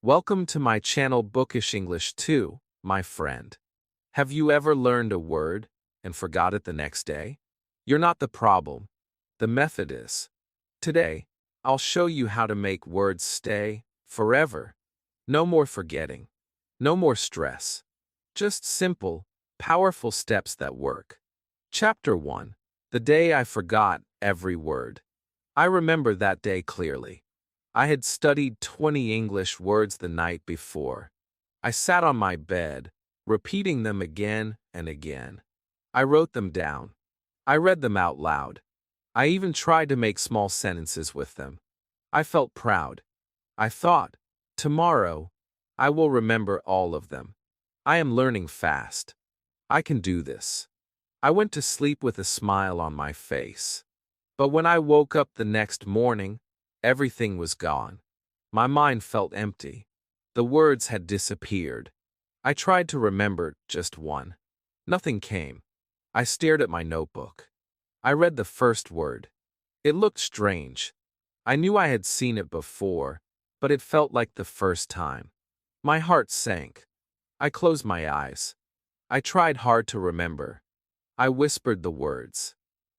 Welcome to my channel Bookish English 2, my friend. Have you ever learned a word and forgot it the next day? You're not the problem. The method is. Today, I'll show you how to make words stay forever. No more forgetting. No more stress. Just simple, powerful steps that work. Chapter 1. The day I forgot every word. I remember that day clearly. I had studied 20 English words the night before. I sat on my bed, repeating them again and again. I wrote them down. I read them out loud. I even tried to make small sentences with them. I felt proud. I thought, tomorrow, I will remember all of them. I am learning fast. I can do this. I went to sleep with a smile on my face. But when I woke up the next morning, everything was gone. My mind felt empty. The words had disappeared. I tried to remember just one. Nothing came. I stared at my notebook. I read the first word. It looked strange. I knew I had seen it before, but it felt like the first time. My heart sank. I closed my eyes. I tried hard to remember. I whispered the words.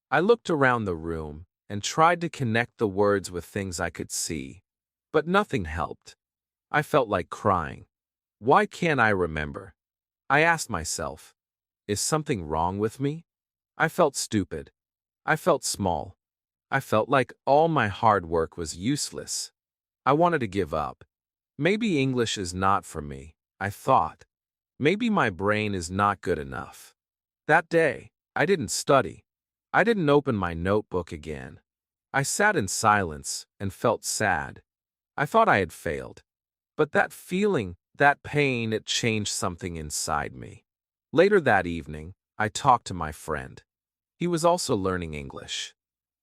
I looked around the room and tried to connect the words with things I could see. But nothing helped. I felt like crying. Why can't I remember? I asked myself, is something wrong with me? I felt stupid. I felt small. I felt like all my hard work was useless. I wanted to give up. Maybe English is not for me, I thought. Maybe my brain is not good enough. That day, I didn't study. I didn't open my notebook again. I sat in silence and felt sad. I thought I had failed. But that feeling, that pain, it changed something inside me. Later that evening, I talked to my friend. He was also learning English.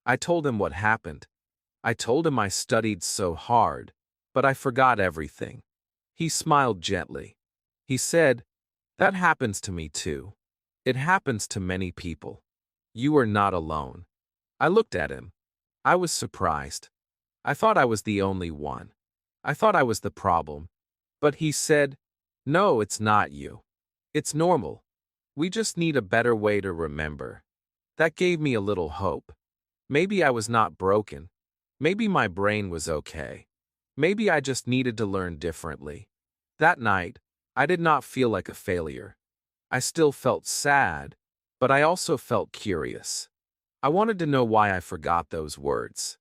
I told him what happened. I told him I studied so hard, but I forgot everything. He smiled gently. He said, "That happens to me too. It happens to many people. You are not alone." I looked at him. I was surprised. I thought I was the only one. I thought I was the problem. But he said, "No, it's not you. It's normal. We just need a better way to remember." That gave me a little hope. Maybe I was not broken. Maybe my brain was okay. Maybe I just needed to learn differently. That night, I did not feel like a failure. I still felt sad, but I also felt curious. I wanted to know why I forgot those words.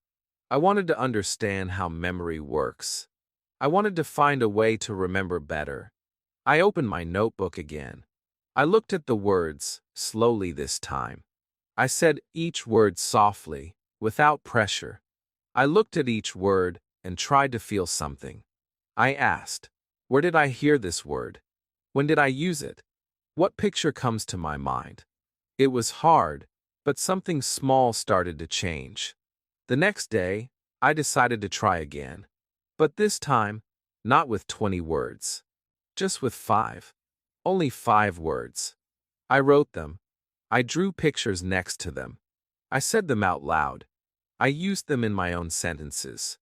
I wanted to understand how memory works. I wanted to find a way to remember better. I opened my notebook again. I looked at the words, slowly this time. I said each word softly, without pressure. I looked at each word and tried to feel something. I asked, where did I hear this word? When did I use it? What picture comes to my mind? It was hard, but something small started to change. The next day, I decided to try again. But this time, not with 20 words. Just with 5. Only 5 words. I wrote them. I drew pictures next to them. I said them out loud. I used them in my own sentences.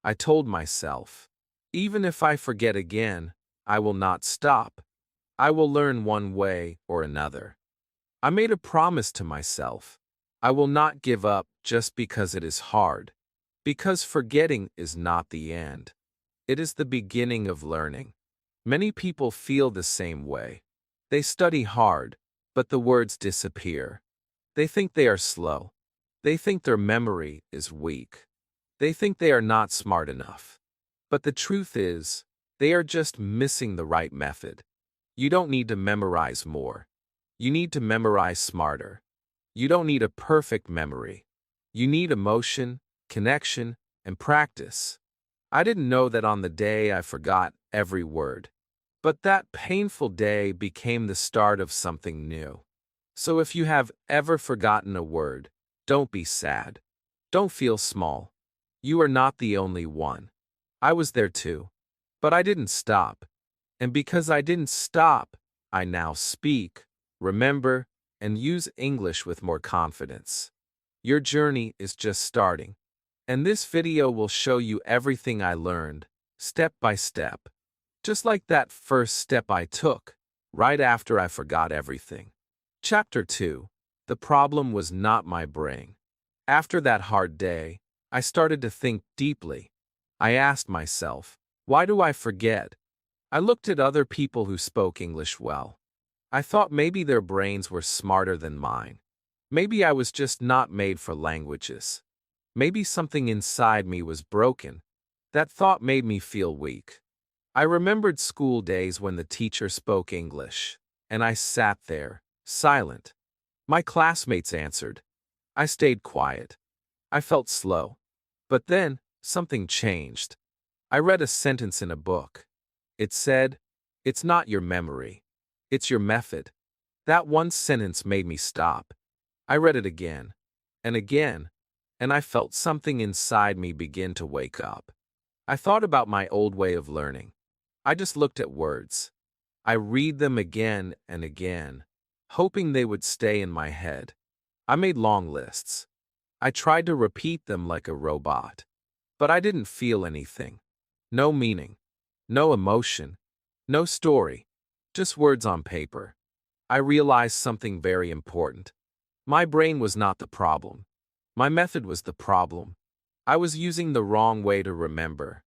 I told myself, even if I forget again, I will not stop. I will learn one way or another. I made a promise to myself. I will not give up just because it is hard. Because forgetting is not the end. It is the beginning of learning. Many people feel the same way. They study hard, but the words disappear. They think they are slow. They think their memory is weak. They think they are not smart enough. But the truth is, they are just missing the right method. You don't need to memorize more. You need to memorize smarter. You don't need a perfect memory. You need emotion, connection, and practice. I didn't know that on the day I forgot every word. But that painful day became the start of something new. So if you have ever forgotten a word, don't be sad. Don't feel small. You are not the only one. I was there too. But I didn't stop. And because I didn't stop, I now speak, remember, and use English with more confidence. Your journey is just starting. And this video will show you everything I learned, step by step. Just like that first step I took, right after I forgot everything. Chapter 2. The problem was not my brain. After that hard day, I started to think deeply. I asked myself, why do I forget? I looked at other people who spoke English well. I thought maybe their brains were smarter than mine. Maybe I was just not made for languages. Maybe something inside me was broken. That thought made me feel weak. I remembered school days when the teacher spoke English, and I sat there, silent. My classmates answered. I stayed quiet. I felt slow. But then, something changed. I read a sentence in a book. It said, "It's not your memory. It's your method." That one sentence made me stop. I read it again, and I felt something inside me begin to wake up. I thought about my old way of learning. I just looked at words. I read them again and again, hoping they would stay in my head. I made long lists. I tried to repeat them like a robot. But I didn't feel anything. No meaning. No emotion. No story. Just words on paper. I realized something very important. My brain was not the problem. My method was the problem. I was using the wrong way to remember.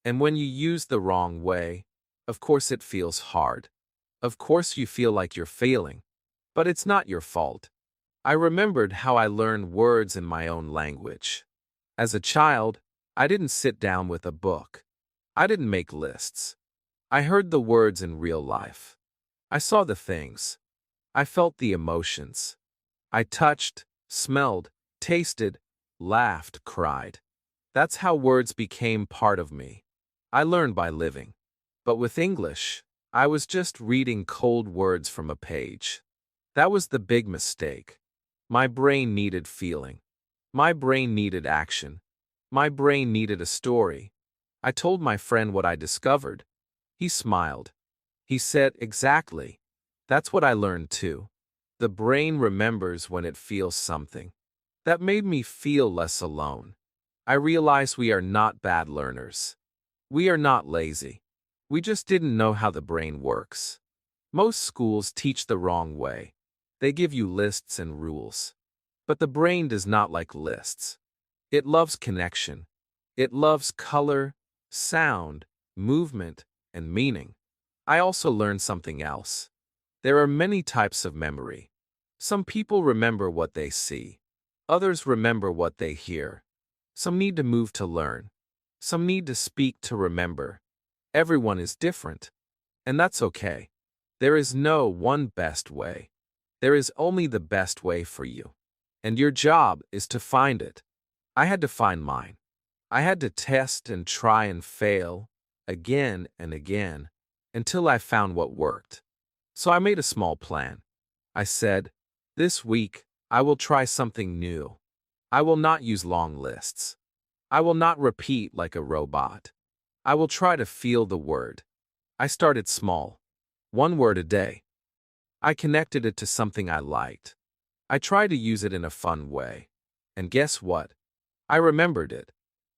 And when you use the wrong way, of course it feels hard. Of course you feel like you're failing. But it's not your fault. I remembered how I learned words in my own language. As a child, I didn't sit down with a book. I didn't make lists. I heard the words in real life. I saw the things. I felt the emotions. I touched, smelled, tasted, laughed, cried. That's how words became part of me. I learned by living. But with English, I was just reading cold words from a page. That was the big mistake. My brain needed feeling. My brain needed action. My brain needed a story. I told my friend what I discovered. He smiled. He said, "Exactly. That's what I learned too. The brain remembers when it feels something." That made me feel less alone. I realized we are not bad learners. We are not lazy. We just didn't know how the brain works. Most schools teach the wrong way. They give you lists and rules. But the brain does not like lists. It loves connection. It loves color, sound, movement, and meaning. I also learned something else. There are many types of memory. Some people remember what they see. Others remember what they hear. Some need to move to learn. Some need to speak to remember. Everyone is different. And that's okay. There is no one best way. There is only the best way for you. And your job is to find it. I had to find mine. I had to test and try and fail, again and again, until I found what worked. So I made a small plan. I said, this week, I will try something new. I will not use long lists. I will not repeat like a robot. I will try to feel the word. I started small. One word a day. I connected it to something I liked. I tried to use it in a fun way. And guess what? I remembered it.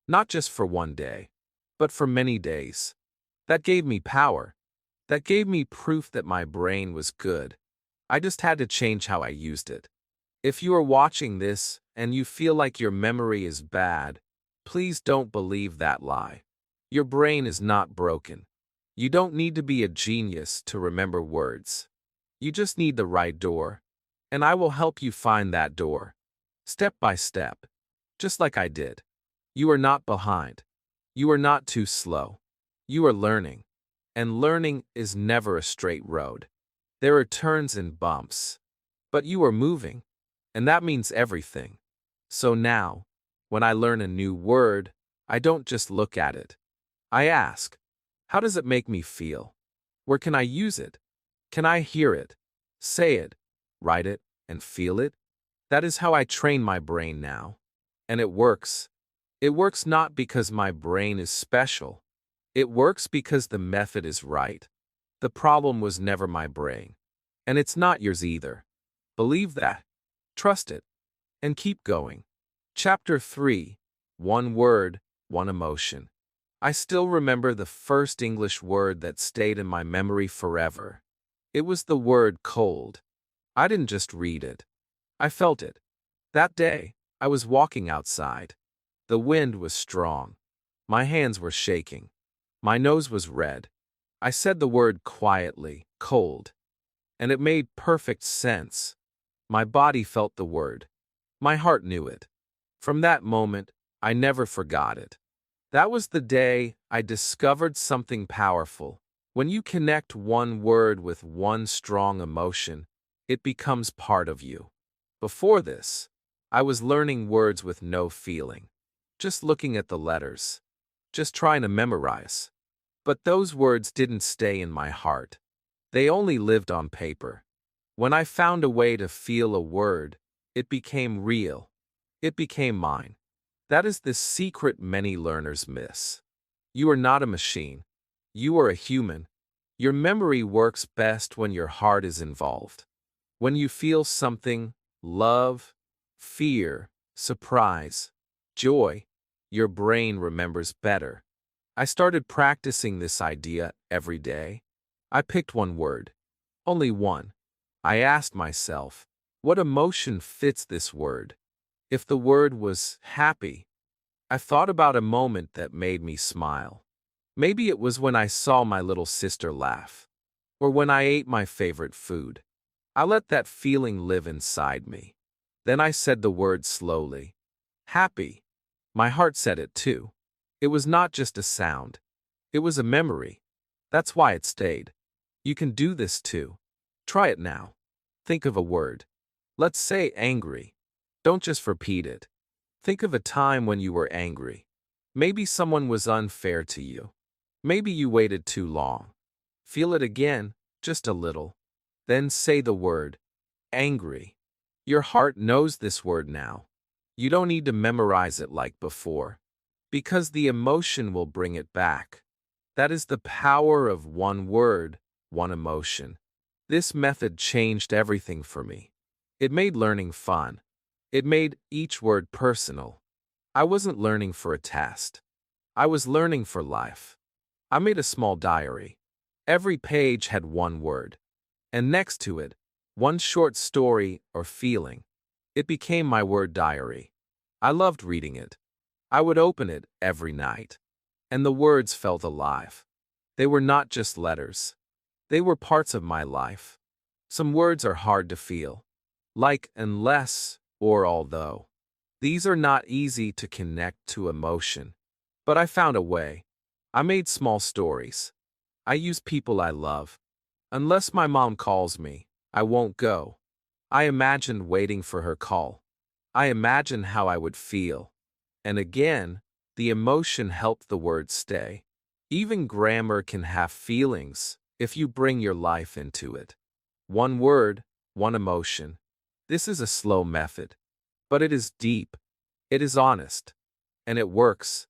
Not just for one day, but for many days. That gave me power. That gave me proof that my brain was good. I just had to change how I used it. If you are watching this and you feel like your memory is bad, please don't believe that lie. Your brain is not broken. You don't need to be a genius to remember words. You just need the right door. And I will help you find that door. Step by step. Just like I did. You are not behind. You are not too slow. You are learning. And learning is never a straight road. There are turns and bumps. But you are moving. And that means everything. So now, when I learn a new word, I don't just look at it. I ask, how does it make me feel? Where can I use it? Can I hear it, say it, write it, and feel it? That is how I train my brain now. And it works. It works not because my brain is special. It works because the method is right. The problem was never my brain. And it's not yours either. Believe that. Trust it. And keep going. Chapter 3. One word, one emotion. I still remember the first English word that stayed in my memory forever. It was the word cold. I didn't just read it. I felt it. That day, I was walking outside. The wind was strong. My hands were shaking. My nose was red. I said the word quietly, cold, and it made perfect sense. My body felt the word. My heart knew it. From that moment, I never forgot it. That was the day I discovered something powerful. When you connect one word with one strong emotion, it becomes part of you. Before this, I was learning words with no feeling, just looking at the letters, just trying to memorize. But those words didn't stay in my heart. They only lived on paper. When I found a way to feel a word, it became real. It became mine. That is the secret many learners miss. You are not a machine. You are a human. Your memory works best when your heart is involved. When you feel something, love, fear, surprise, joy, your brain remembers better. I started practicing this idea every day. I picked one word, only one. I asked myself, what emotion fits this word? If the word was happy, I thought about a moment that made me smile. Maybe it was when I saw my little sister laugh, or when I ate my favorite food. I let that feeling live inside me. Then I said the word slowly. Happy. My heart said it too. It was not just a sound. It was a memory. That's why it stayed. You can do this too. Try it now. Think of a word. Let's say angry. Don't just repeat it. Think of a time when you were angry. Maybe someone was unfair to you. Maybe you waited too long. Feel it again, just a little. Then say the word, angry. Your heart knows this word now. You don't need to memorize it like before, because the emotion will bring it back. That is the power of one word, one emotion. This method changed everything for me. It made learning fun. It made each word personal. I wasn't learning for a test. I was learning for life. I made a small diary. Every page had one word, and next to it, one short story or feeling. It became my word diary. I loved reading it. I would open it every night, and the words felt alive. They were not just letters. They were parts of my life. Some words are hard to feel, like unless or although. These are not easy to connect to emotion. But I found a way. I made small stories. I use people I love. Unless my mom calls me, I won't go. I imagined waiting for her call. I imagined how I would feel. And again, the emotion helped the words stay. Even grammar can have feelings if you bring your life into it. One word, one emotion. This is a slow method, but it is deep. It is honest. And it works.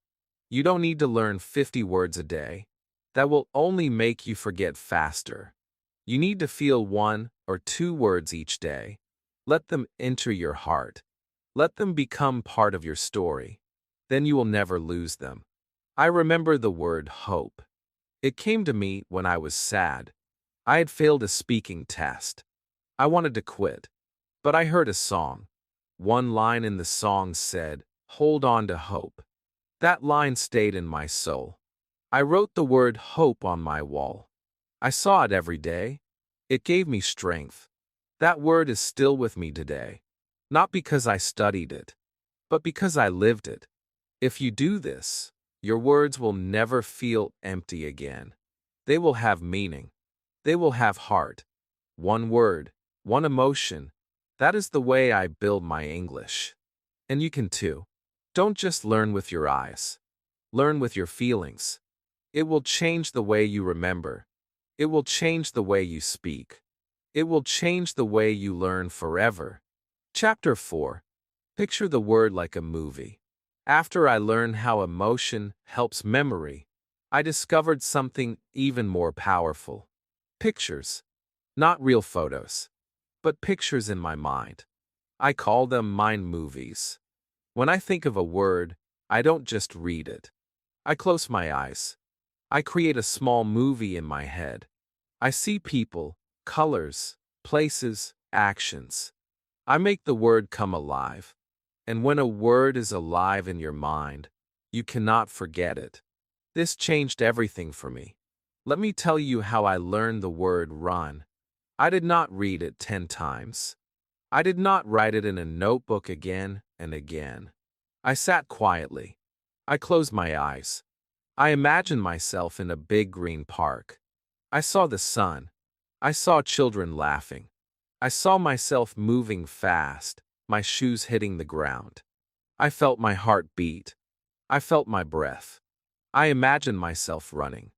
You don't need to learn 50 words a day. That will only make you forget faster. You need to feel 1 or 2 words each day. Let them enter your heart. Let them become part of your story. Then you will never lose them. I remember the word hope. It came to me when I was sad. I had failed a speaking test. I wanted to quit. But I heard a song. One line in the song said, "Hold on to hope." That line stayed in my soul. I wrote the word hope on my wall. I saw it every day. It gave me strength. That word is still with me today. Not because I studied it, but because I lived it. If you do this, your words will never feel empty again. They will have meaning. They will have heart. One word, one emotion. That is the way I build my English. And you can too. Don't just learn with your eyes. Learn with your feelings. It will change the way you remember. It will change the way you speak. It will change the way you learn forever. Chapter 4. Picture the word like a movie. After I learned how emotion helps memory, I discovered something even more powerful. Pictures. Not real photos, but pictures in my mind. I call them mind movies. When I think of a word, I don't just read it. I close my eyes. I create a small movie in my head. I see people, colors, places, actions. I make the word come alive. And when a word is alive in your mind, you cannot forget it. This changed everything for me. Let me tell you how I learned the word run. I did not read it 10 times. I did not write it in a notebook again and again. I sat quietly. I closed my eyes. I imagined myself in a big green park. I saw the sun. I saw children laughing. I saw myself moving fast, my shoes hitting the ground. I felt my heart beat. I felt my breath. I imagined myself running.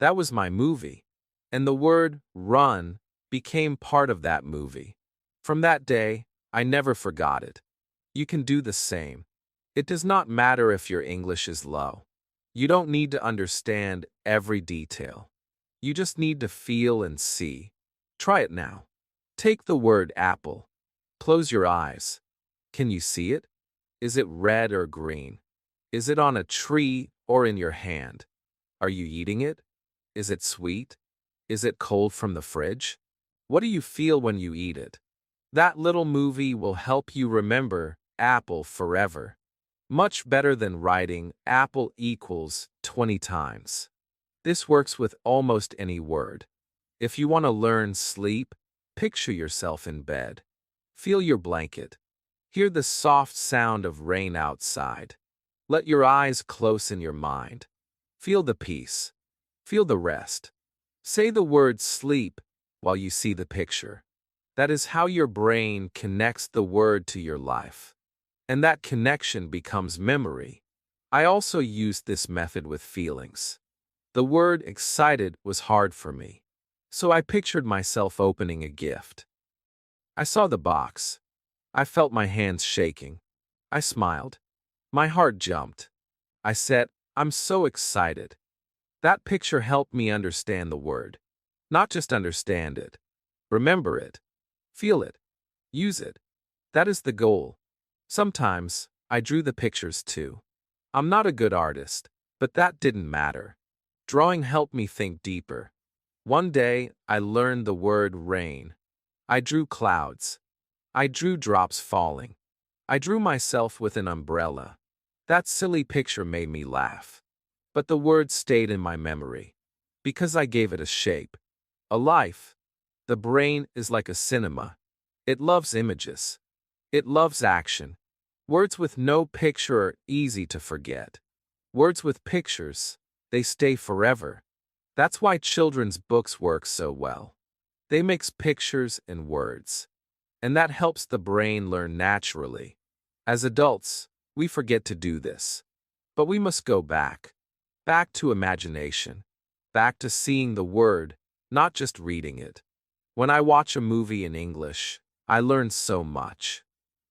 That was my movie. And the word run became part of that movie. From that day, I never forgot it. You can do the same. It does not matter if your English is low. You don't need to understand every detail. You just need to feel and see. Try it now. Take the word apple. Close your eyes. Can you see it? Is it red or green? Is it on a tree or in your hand? Are you eating it? Is it sweet? Is it cold from the fridge? What do you feel when you eat it? That little movie will help you remember apple forever. Much better than writing apple equals 20 times. This works with almost any word. If you want to learn sleep, picture yourself in bed. Feel your blanket. Hear the soft sound of rain outside. Let your eyes close in your mind. Feel the peace. Feel the rest. Say the word sleep while you see the picture. That is how your brain connects the word to your life. And that connection becomes memory. I also used this method with feelings. The word excited was hard for me. So I pictured myself opening a gift. I saw the box. I felt my hands shaking. I smiled. My heart jumped. I said, I'm so excited. That picture helped me understand the word. Not just understand it. Remember it. Feel it. Use it. That is the goal. Sometimes, I drew the pictures too. I'm not a good artist, but that didn't matter. Drawing helped me think deeper. One day, I learned the word rain. I drew clouds. I drew drops falling. I drew myself with an umbrella. That silly picture made me laugh. But the word stayed in my memory. Because I gave it a shape. A life. The brain is like a cinema. It loves images. It loves action. Words with no picture are easy to forget. Words with pictures, they stay forever. That's why children's books work so well. They mix pictures and words. And that helps the brain learn naturally. As adults, we forget to do this. But we must go back. Back to imagination. Back to seeing the word, not just reading it. When I watch a movie in English, I learn so much.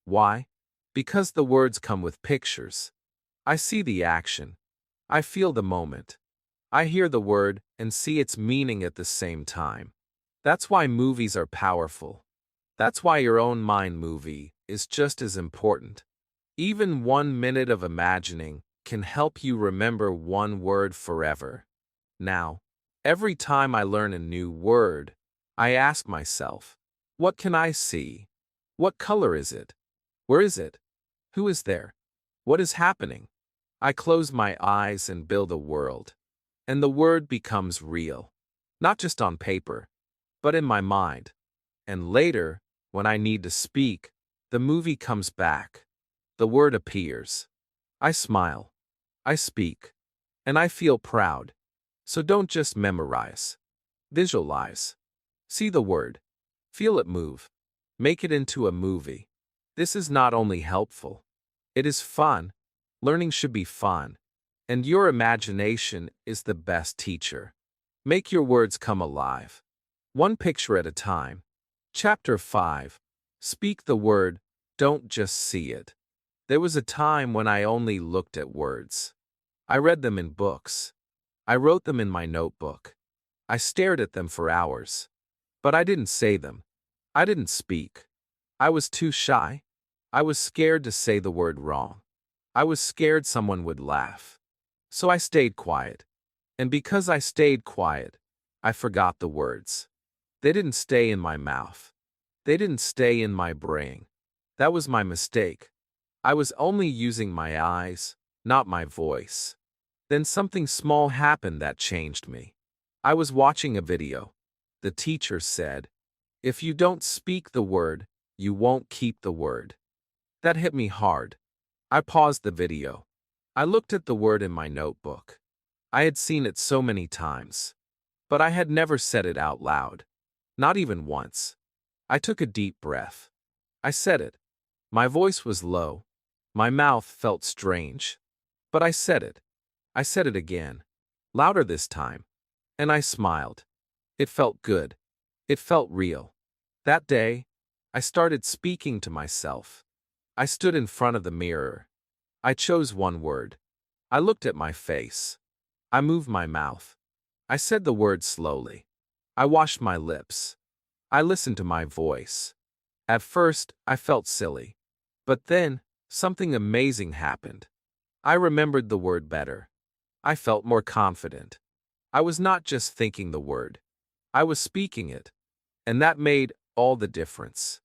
Why? Because the words come with pictures. I see the action. I feel the moment. I hear the word and see its meaning at the same time. That's why movies are powerful. That's why your own mind movie is just as important. Even 1 minute of imagining can help you remember one word forever. Now, every time I learn a new word, I ask myself, what can I see? What color is it? Where is it? Who is there? What is happening? I close my eyes and build a world. And the word becomes real. Not just on paper, but in my mind. And later, when I need to speak, the movie comes back. The word appears. I smile. I speak. And I feel proud. So don't just memorize. Visualize. See the word. Feel it move. Make it into a movie. This is not only helpful. It is fun. Learning should be fun. And your imagination is the best teacher. Make your words come alive. One picture at a time. Chapter 5. Speak the word, don't just see it. There was a time when I only looked at words. I read them in books. I wrote them in my notebook. I stared at them for hours. But I didn't say them. I didn't speak. I was too shy. I was scared to say the word wrong. I was scared someone would laugh. So I stayed quiet. And because I stayed quiet, I forgot the words. They didn't stay in my mouth. They didn't stay in my brain. That was my mistake. I was only using my eyes, not my voice. Then something small happened that changed me. I was watching a video. The teacher said, "If you don't speak the word, you won't keep the word." That hit me hard. I paused the video. I looked at the word in my notebook. I had seen it so many times, but I had never said it out loud. Not even once. I took a deep breath. I said it. My voice was low. My mouth felt strange. But I said it. I said it again. Louder this time. And I smiled. It felt good. It felt real. That day, I started speaking to myself. I stood in front of the mirror. I chose one word. I looked at my face. I moved my mouth. I said the word slowly. I washed my lips. I listened to my voice. At first, I felt silly. But then, something amazing happened. I remembered the word better. I felt more confident. I was not just thinking the word. I was speaking it. And that made all the difference.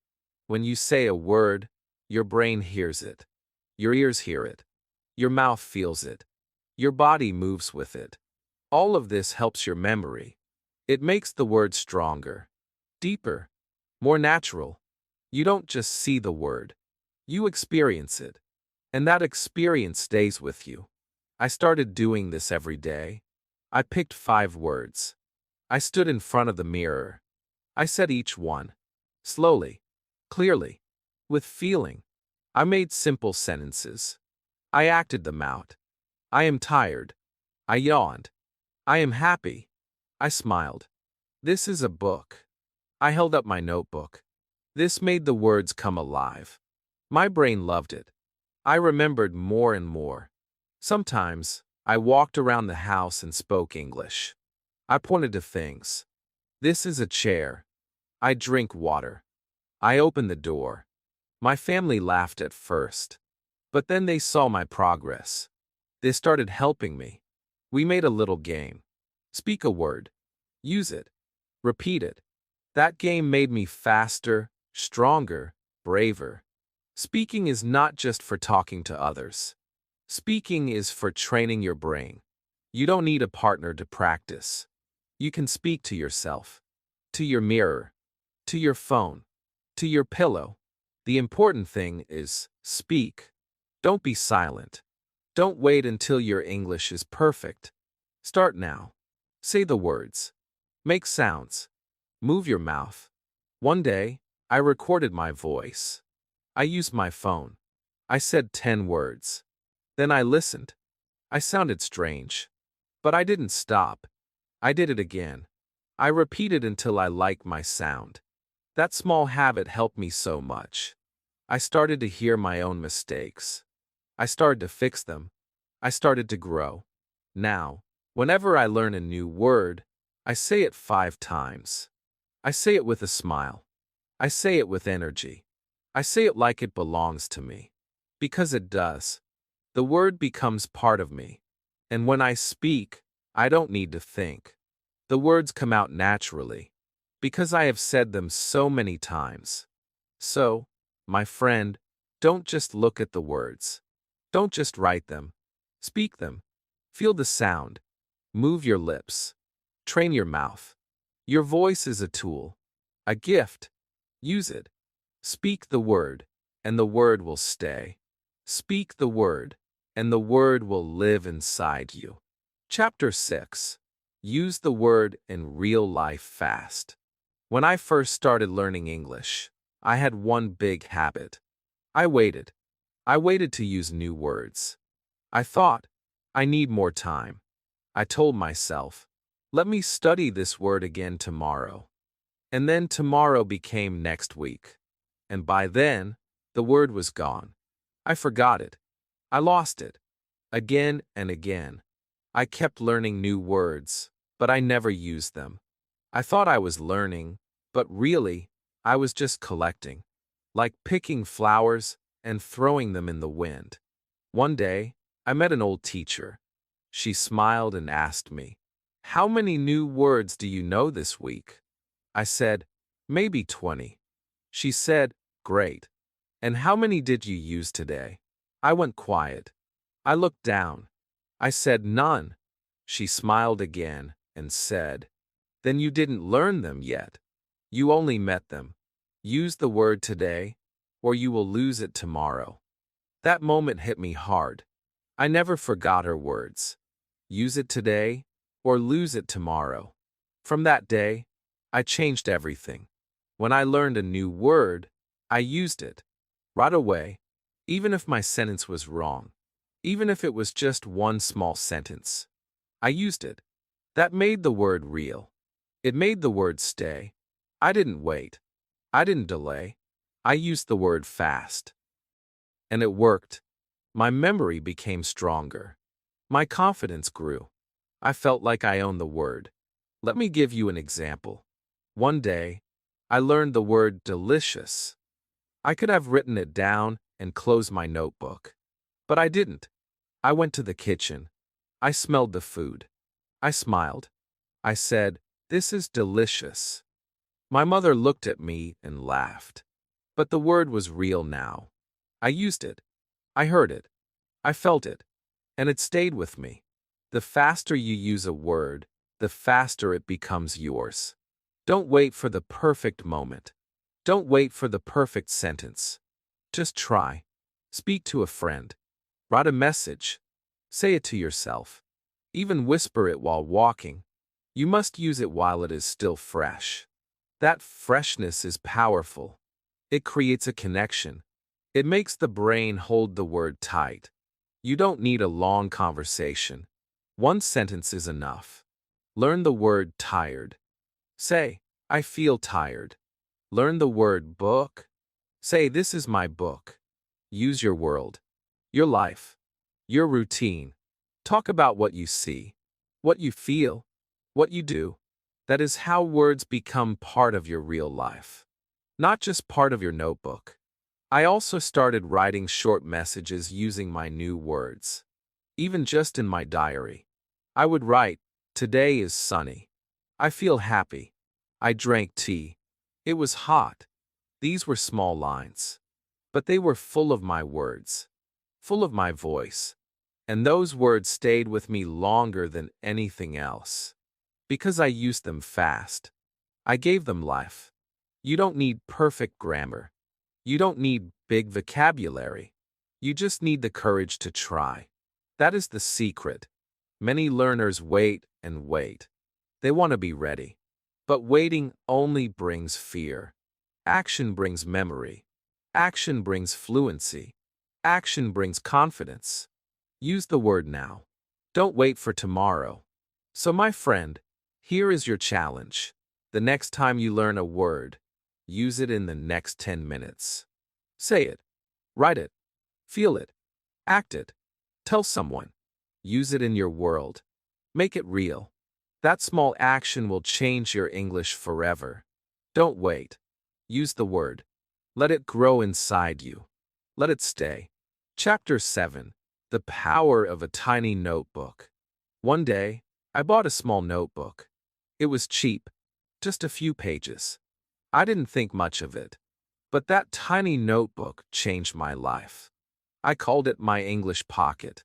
When you say a word, your brain hears it. Your ears hear it. Your mouth feels it. Your body moves with it. All of this helps your memory. It makes the word stronger, deeper, more natural. You don't just see the word. You experience it. And that experience stays with you. I started doing this every day. I picked 5 words. I stood in front of the mirror. I said each one. Slowly. Clearly. With feeling. I made simple sentences. I acted them out. I am tired. I yawned. I am happy. I smiled. This is a book. I held up my notebook. This made the words come alive. My brain loved it. I remembered more and more. Sometimes, I walked around the house and spoke English. I pointed to things. This is a chair. I drink water. I opened the door. My family laughed at first. But then they saw my progress. They started helping me. We made a little game. Speak a word. Use it. Repeat it. That game made me faster, stronger, braver. Speaking is not just for talking to others. Speaking is for training your brain. You don't need a partner to practice. You can speak to yourself, to your mirror, to your phone, to your pillow. The important thing is speak. Don't be silent. Don't wait until your English is perfect. Start now. Say the words. Make sounds. Move your mouth. One day, I recorded my voice. I used my phone. I said 10 words. Then I listened. I sounded strange. But I didn't stop. I did it again. I repeated until I liked my sound. That small habit helped me so much. I started to hear my own mistakes. I started to fix them. I started to grow. Now, whenever I learn a new word, I say it 5 times. I say it with a smile. I say it with energy. I say it like it belongs to me. Because it does. The word becomes part of me. And when I speak, I don't need to think. The words come out naturally. Because I have said them so many times. So, my friend, don't just look at the words. Don't just write them. Speak them. Feel the sound. Move your lips. Train your mouth. Your voice is a tool. A gift. Use it. Speak the word, and the word will stay. Speak the word, and the word will live inside you. Chapter 6. Use the word in real life fast. When I first started learning English, I had one big habit. I waited. I waited to use new words. I thought, I need more time. I told myself, let me study this word again tomorrow. And then tomorrow became next week. And by then, the word was gone. I forgot it. I lost it. Again and again. I kept learning new words, but I never used them. I thought I was learning, but really, I was just collecting. Like picking flowers and throwing them in the wind. One day, I met an old teacher. She smiled and asked me, "How many new words do you know this week?" I said, "Maybe 20. She said, "Great. And how many did you use today?" I went quiet. I looked down. I said, "None." She smiled again and said, "Then you didn't learn them yet. You only met them. Use the word today, or you will lose it tomorrow." That moment hit me hard. I never forgot her words. Use it today, or lose it tomorrow. From that day, I changed everything. When I learned a new word, I used it right away, even if my sentence was wrong, even if it was just one small sentence. I used it. That made the word real. It made the word stay. I didn't wait. I didn't delay. I used the word fast. And it worked. My memory became stronger. My confidence grew. I felt like I owned the word. Let me give you an example. One day, I learned the word delicious. I could have written it down and closed my notebook. But I didn't. I went to the kitchen. I smelled the food. I smiled. I said, "This is delicious." My mother looked at me and laughed. But the word was real now. I used it. I heard it. I felt it. And it stayed with me. The faster you use a word, the faster it becomes yours. Don't wait for the perfect moment. Don't wait for the perfect sentence. Just try. Speak to a friend. Write a message. Say it to yourself. Even whisper it while walking. You must use it while it is still fresh. That freshness is powerful. It creates a connection. It makes the brain hold the word tight. You don't need a long conversation. One sentence is enough. Learn the word tired. Say, "I feel tired." Learn the word book. Say, "This is my book." Use your world, your life, your routine. Talk about what you see, what you feel, what you do. That is how words become part of your real life, not just part of your notebook. I also started writing short messages using my new words. Even just in my diary. I would write, "Today is sunny. I feel happy. I drank tea. It was hot." These were small lines. But they were full of my words, full of my voice. And those words stayed with me longer than anything else. Because I used them fast. I gave them life. You don't need perfect grammar. You don't need big vocabulary. You just need the courage to try. That is the secret. Many learners wait and wait. They want to be ready. But waiting only brings fear. Action brings memory. Action brings fluency. Action brings confidence. Use the word now. Don't wait for tomorrow. So my friend, here is your challenge. The next time you learn a word, use it in the next 10 minutes. Say it. Write it. Feel it. Act it. Tell someone. Use it in your world. Make it real. That small action will change your English forever. Don't wait. Use the word. Let it grow inside you. Let it stay. Chapter 7. The Power of a Tiny Notebook. One day, I bought a small notebook. It was cheap, just a few pages. I didn't think much of it. But that tiny notebook changed my life. I called it my English pocket.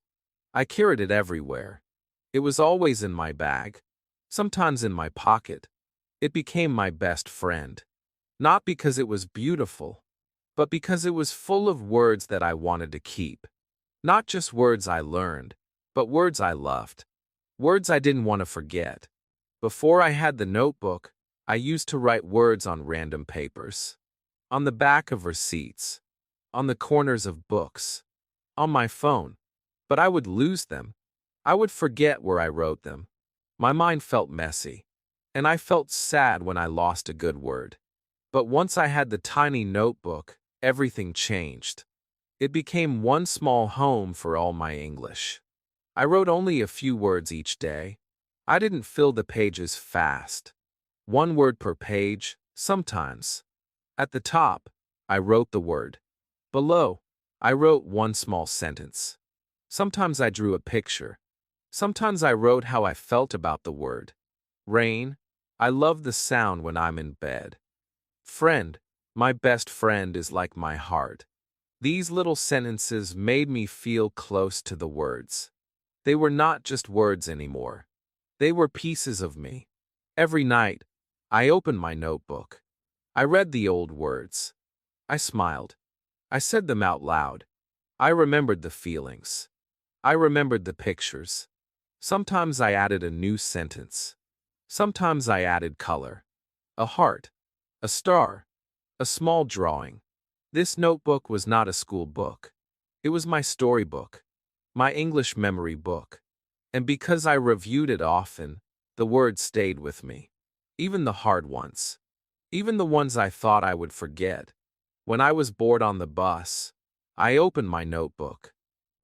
I carried it everywhere. It was always in my bag, sometimes in my pocket. It became my best friend. Not because it was beautiful, but because it was full of words that I wanted to keep. Not just words I learned, but words I loved. Words I didn't want to forget. Before I had the notebook, I used to write words on random papers. On the back of receipts. On the corners of books. On my phone. But I would lose them. I would forget where I wrote them. My mind felt messy. And I felt sad when I lost a good word. But once I had the tiny notebook, everything changed. It became one small home for all my English. I wrote only a few words each day. I didn't fill the pages fast. One word per page, sometimes. At the top, I wrote the word. Below, I wrote one small sentence. Sometimes I drew a picture. Sometimes I wrote how I felt about the word. Rain, I love the sound when I'm in bed. Friend, my best friend is like my heart. These little sentences made me feel close to the words. They were not just words anymore. They were pieces of me. Every night, I opened my notebook. I read the old words. I smiled. I said them out loud. I remembered the feelings. I remembered the pictures. Sometimes I added a new sentence. Sometimes I added color. A heart. A star. A small drawing. This notebook was not a school book. It was my storybook. My English memory book. And because I reviewed it often, the words stayed with me. Even the hard ones. Even the ones I thought I would forget. When I was bored on the bus, I opened my notebook.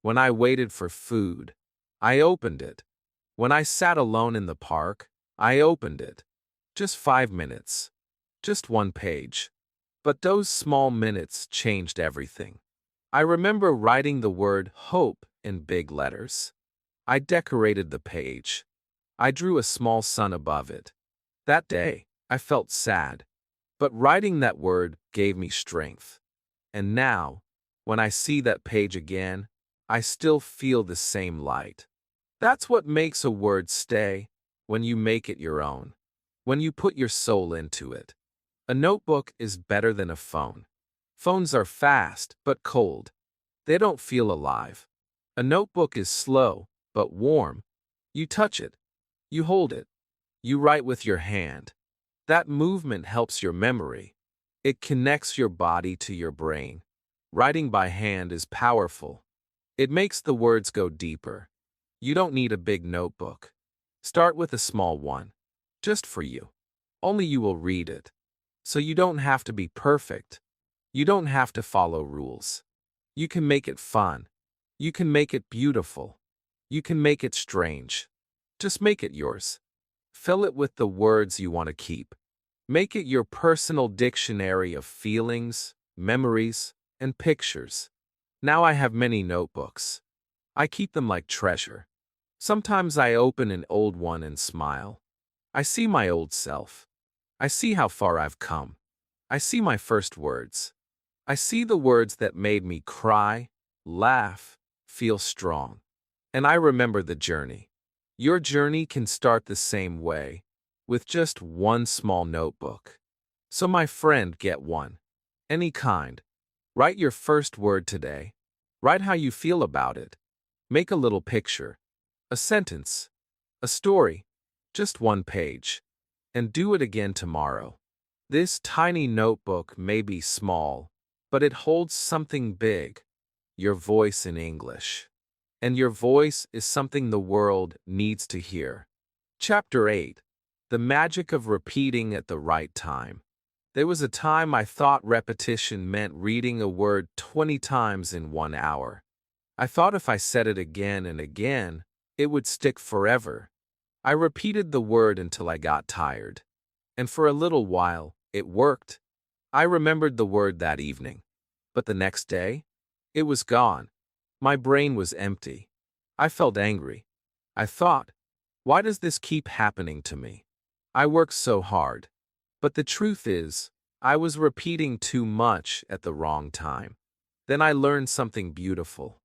When I waited for food, I opened it. When I sat alone in the park, I opened it. Just 5 minutes. Just one page. But those small minutes changed everything. I remember writing the word hope in big letters. I decorated the page. I drew a small sun above it. That day, I felt sad. But writing that word gave me strength. And now, when I see that page again, I still feel the same light. That's what makes a word stay, when you make it your own. When you put your soul into it. A notebook is better than a phone. Phones are fast, but cold. They don't feel alive. A notebook is slow, but warm. You touch it. You hold it. You write with your hand. That movement helps your memory. It connects your body to your brain. Writing by hand is powerful. It makes the words go deeper. You don't need a big notebook. Start with a small one. Just for you. Only you will read it. So you don't have to be perfect. You don't have to follow rules. You can make it fun. You can make it beautiful. You can make it strange. Just make it yours. Fill it with the words you want to keep. Make it your personal dictionary of feelings, memories, and pictures. Now I have many notebooks. I keep them like treasure. Sometimes I open an old one and smile. I see my old self. I see how far I've come. I see my first words. I see the words that made me cry, laugh, feel strong. And I remember the journey. Your journey can start the same way, with just one small notebook. So my friend, get one. Any kind. Write your first word today. Write how you feel about it. Make a little picture. A sentence. A story. Just one page. And do it again tomorrow. This tiny notebook may be small, but it holds something big. Your voice in English. And your voice is something the world needs to hear. Chapter 8. The magic of repeating at the right time. There was a time I thought repetition meant reading a word 20 times in 1 hour. I thought if I said it again and again, it would stick forever. I repeated the word until I got tired. And for a little while, it worked. I remembered the word that evening. But the next day, it was gone. My brain was empty. I felt angry. I thought, why does this keep happening to me? I work so hard. But the truth is, I was repeating too much at the wrong time. Then I learned something beautiful.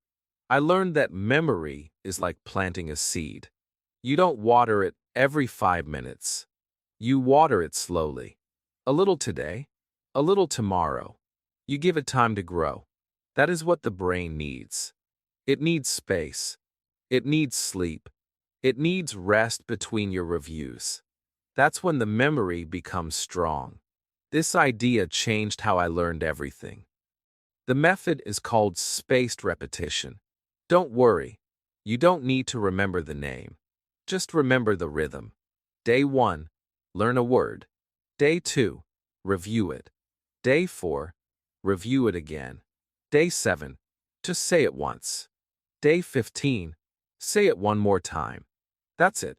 I learned that memory is like planting a seed. You don't water it every 5 minutes. You water it slowly. A little today, a little tomorrow. You give it time to grow. That is what the brain needs. It needs space. It needs sleep. It needs rest between your reviews. That's when the memory becomes strong. This idea changed how I learned everything. The method is called spaced repetition. Don't worry. You don't need to remember the name. Just remember the rhythm. Day 1, learn a word. Day 2, review it. Day 4, review it again. Day 7, just say it once. Day 15, say it one more time. That's it.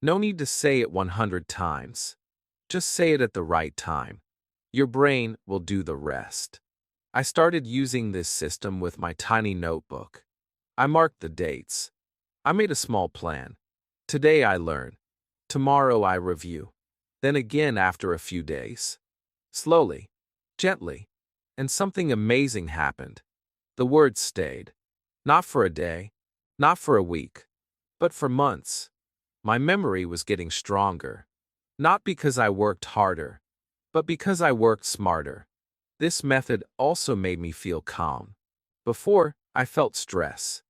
No need to say it 100 times. Just say it at the right time. Your brain will do the rest. I started using this system with my tiny notebook. I marked the dates. I made a small plan. Today I learn. Tomorrow I review. Then again after a few days. Slowly, gently, and something amazing happened. The words stayed. Not for a day, not for a week, but for months. My memory was getting stronger. Not because I worked harder, but because I worked smarter. This method also made me feel calm. Before, I felt stress.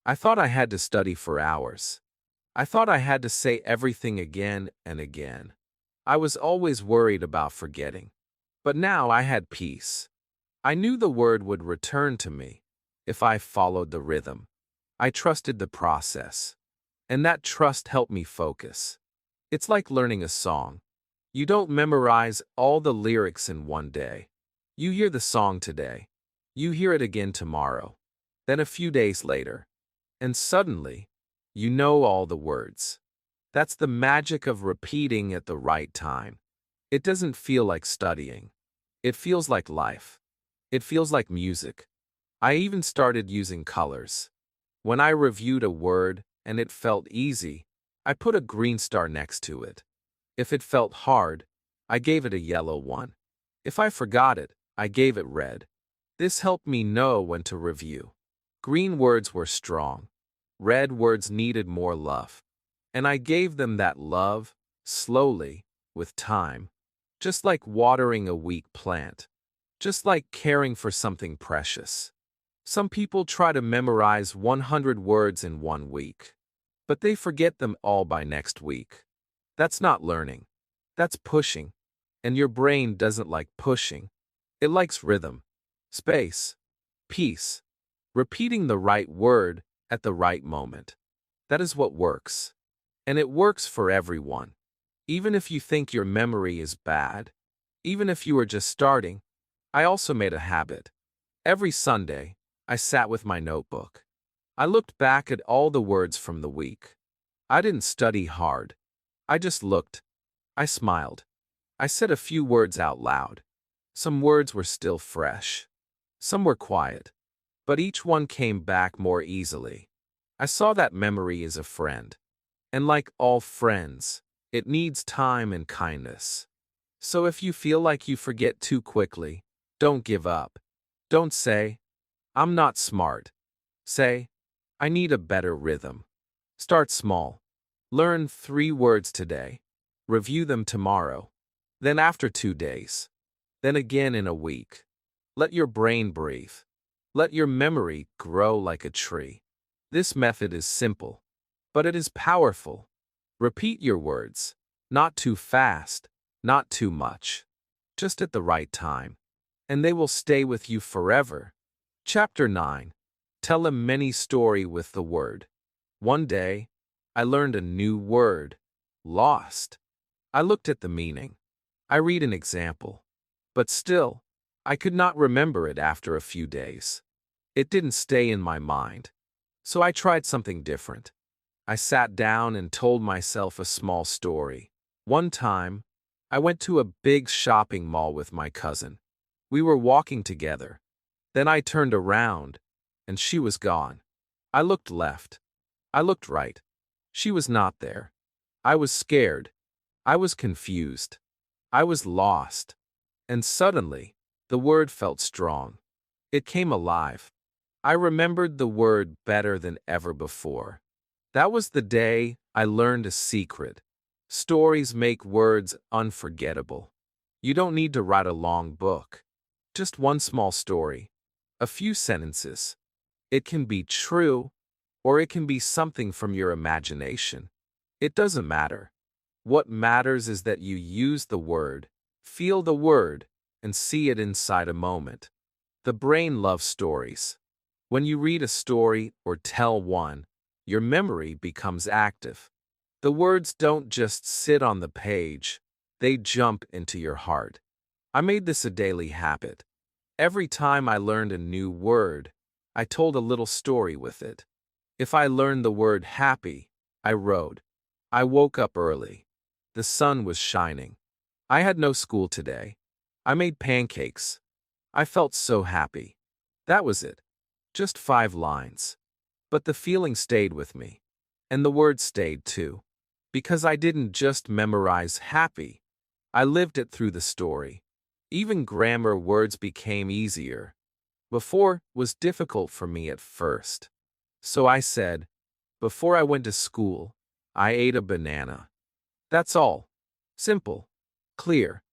I thought I had to study for hours. I thought I had to say everything again and again. I was always worried about forgetting. But now I had peace. I knew the word would return to me if I followed the rhythm. I trusted the process. And that trust helped me focus. It's like learning a song. You don't memorize all the lyrics in one day. You hear the song today. You hear it again tomorrow. Then a few days later. And suddenly, you know all the words. That's the magic of repeating at the right time. It doesn't feel like studying. It feels like life. It feels like music. I even started using colors. When I reviewed a word and it felt easy, I put a green star next to it. If it felt hard, I gave it a yellow one. If I forgot it, I gave it red. This helped me know when to review. Green words were strong. Red words needed more love. And I gave them that love, slowly, with time. Just like watering a weak plant. Just like caring for something precious. Some people try to memorize 100 words in 1 week. But they forget them all by next week. That's not learning. That's pushing. And your brain doesn't like pushing. It likes rhythm, space, peace, repeating the right word at the right moment. That is what works. And it works for everyone. Even if you think your memory is bad, even if you are just starting, I also made a habit. Every Sunday, I sat with my notebook. I looked back at all the words from the week. I didn't study hard. I just looked. I smiled. I said a few words out loud. Some words were still fresh. Some were quiet. But each one came back more easily. I saw that memory is a friend. And like all friends, it needs time and kindness. So if you feel like you forget too quickly, don't give up. Don't say, I'm not smart. Say, I need a better rhythm. Start small. Learn 3 words today. Review them tomorrow. Then after 2 days. Then again in a week. Let your brain breathe. Let your memory grow like a tree. This method is simple, but it is powerful. Repeat your words. Not too fast, not too much. Just at the right time. And they will stay with you forever. Chapter 9. Tell a mini story with the word. One day, I learned a new word. Lost. I looked at the meaning. I read an example. But still, I could not remember it after a few days. It didn't stay in my mind. So I tried something different. I sat down and told myself a small story. One time, I went to a big shopping mall with my cousin. We were walking together. Then I turned around, and she was gone. I looked left. I looked right. She was not there. I was scared. I was confused. I was lost. And suddenly, the word felt strong. It came alive. I remembered the word better than ever before. That was the day I learned a secret. Stories make words unforgettable. You don't need to write a long book. Just one small story. A few sentences. It can be true, or it can be something from your imagination. It doesn't matter. What matters is that you use the word, feel the word, and see it inside a moment. The brain loves stories. When you read a story or tell one, your memory becomes active. The words don't just sit on the page, they jump into your heart. I made this a daily habit. Every time I learned a new word, I told a little story with it. If I learned the word happy, I wrote, I woke up early. The sun was shining. I had no school today. I made pancakes. I felt so happy. That was it. Just 5 lines. But the feeling stayed with me. And the word stayed too. Because I didn't just memorize happy, I lived it through the story. Even grammar words became easier. Before was difficult for me at first. So I said, before I went to school, I ate a banana. That's all. Simple. Clear.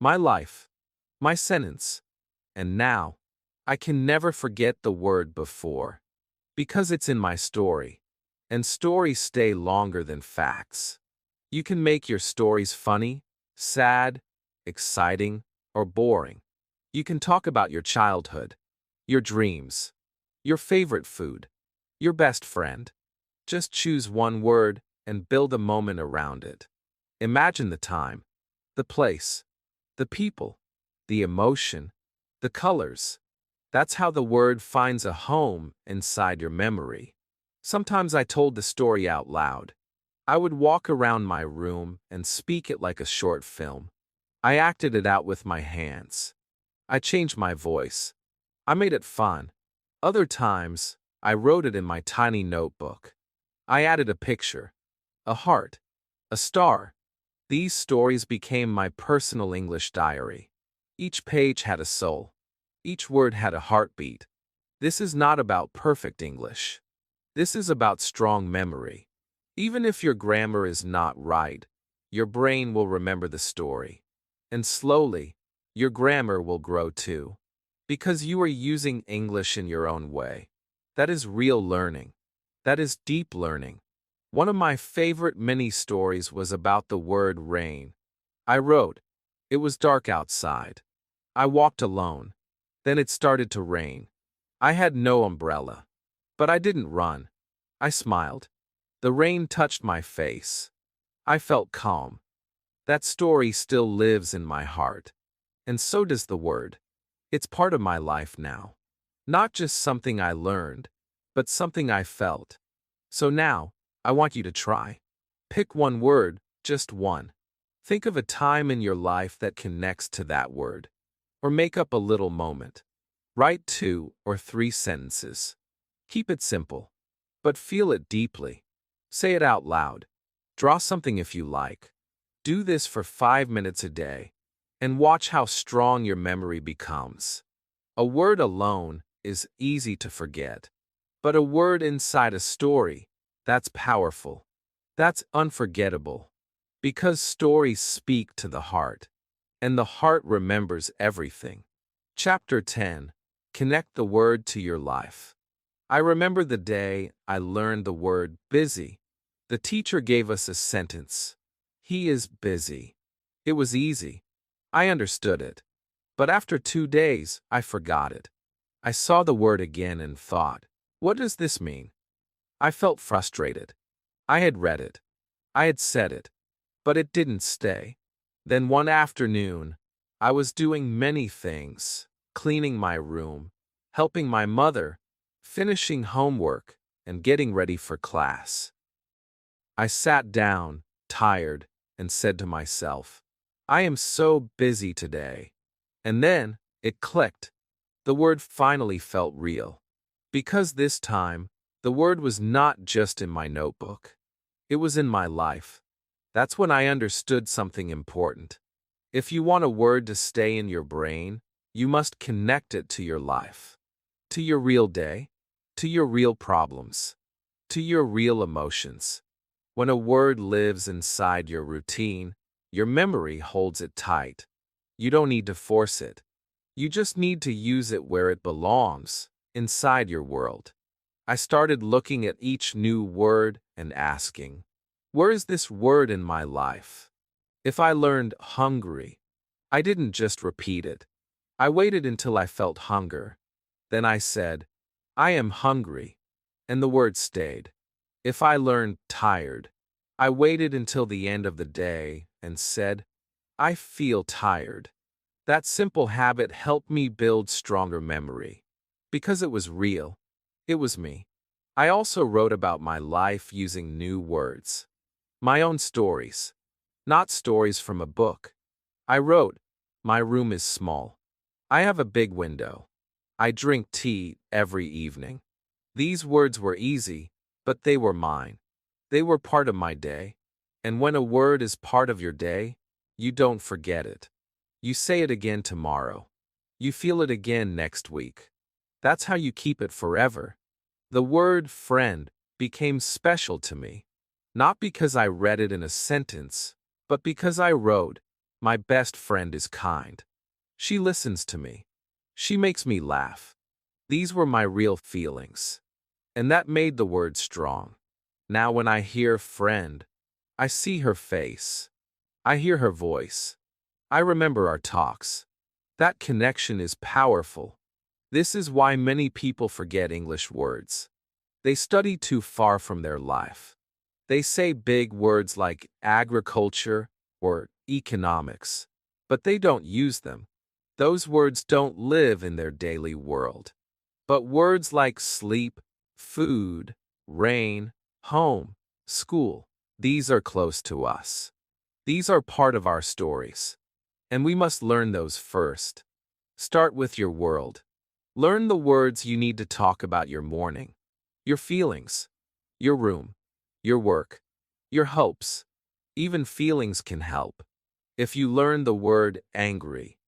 My life. My sentence. And now, I can never forget the word before. Because it's in my story. And stories stay longer than facts. You can make your stories funny, sad, exciting, or boring. You can talk about your childhood, your dreams, your favorite food, your best friend. Just choose one word and build a moment around it. Imagine the time, the place, the people, the emotion, the colors. That's how the word finds a home inside your memory. Sometimes I told the story out loud. I would walk around my room and speak it like a short film. I acted it out with my hands. I changed my voice. I made it fun. Other times, I wrote it in my tiny notebook. I added a picture, a heart, a star. These stories became my personal English diary. Each page had a soul. Each word had a heartbeat. This is not about perfect English. This is about strong memory. Even if your grammar is not right, your brain will remember the story. And slowly, your grammar will grow too. Because you are using English in your own way. That is real learning. That is deep learning. One of my favorite mini stories was about the word rain. I wrote, it was dark outside. I walked alone. Then it started to rain. I had no umbrella. But I didn't run. I smiled. The rain touched my face. I felt calm. That story still lives in my heart. And so does the word. It's part of my life now. Not just something I learned, but something I felt. So now, I want you to try. Pick one word, just one. Think of a time in your life that connects to that word. Or make up a little moment. Write 2 or 3 sentences. Keep it simple. But feel it deeply. Say it out loud. Draw something if you like. Do this for 5 minutes a day. And watch how strong your memory becomes. A word alone is easy to forget. But a word inside a story, that's powerful. That's unforgettable. Because stories speak to the heart. And the heart remembers everything. Chapter 10. Connect the word to your life. I remember the day I learned the word busy. The teacher gave us a sentence. He is busy. It was easy. I understood it. But after 2 days, I forgot it. I saw the word again and thought, what does this mean? I felt frustrated. I had read it. I had said it. But it didn't stay. Then one afternoon, I was doing many things, cleaning my room, helping my mother, finishing homework, and getting ready for class. I sat down, tired, and said to myself, I am so busy today. And then, it clicked. The word finally felt real. Because this time, the word was not just in my notebook. It was in my life. That's when I understood something important. If you want a word to stay in your brain, you must connect it to your life. To your real day. To your real problems. To your real emotions. When a word lives inside your routine, your memory holds it tight. You don't need to force it. You just need to use it where it belongs, inside your world. I started looking at each new word and asking, where is this word in my life? If I learned hungry, I didn't just repeat it. I waited until I felt hunger. Then I said, I am hungry, and the word stayed. If I learned tired, I waited until the end of the day and said, I feel tired. That simple habit helped me build stronger memory. Because it was real. It was me. I also wrote about my life using new words. My own stories. Not stories from a book. I wrote, my room is small. I have a big window. I drink tea every evening. These words were easy, but they were mine. They were part of my day. And when a word is part of your day, you don't forget it. You say it again tomorrow. You feel it again next week. That's how you keep it forever. The word friend became special to me, not because I read it in a sentence, but because I wrote, "My best friend is kind. She listens to me. She makes me laugh." These were my real feelings. And that made the word strong. Now when I hear friend, I see her face. I hear her voice. I remember our talks. That connection is powerful. This is why many people forget English words. They study too far from their life. They say big words like agriculture or economics, but they don't use them. Those words don't live in their daily world. But words like sleep, food, rain, home, school, these are close to us. These are part of our stories. And we must learn those first. Start with your world. Learn the words you need to talk about your morning, your feelings, your room, your work, your hopes. Even feelings can help. If you learn the word angry,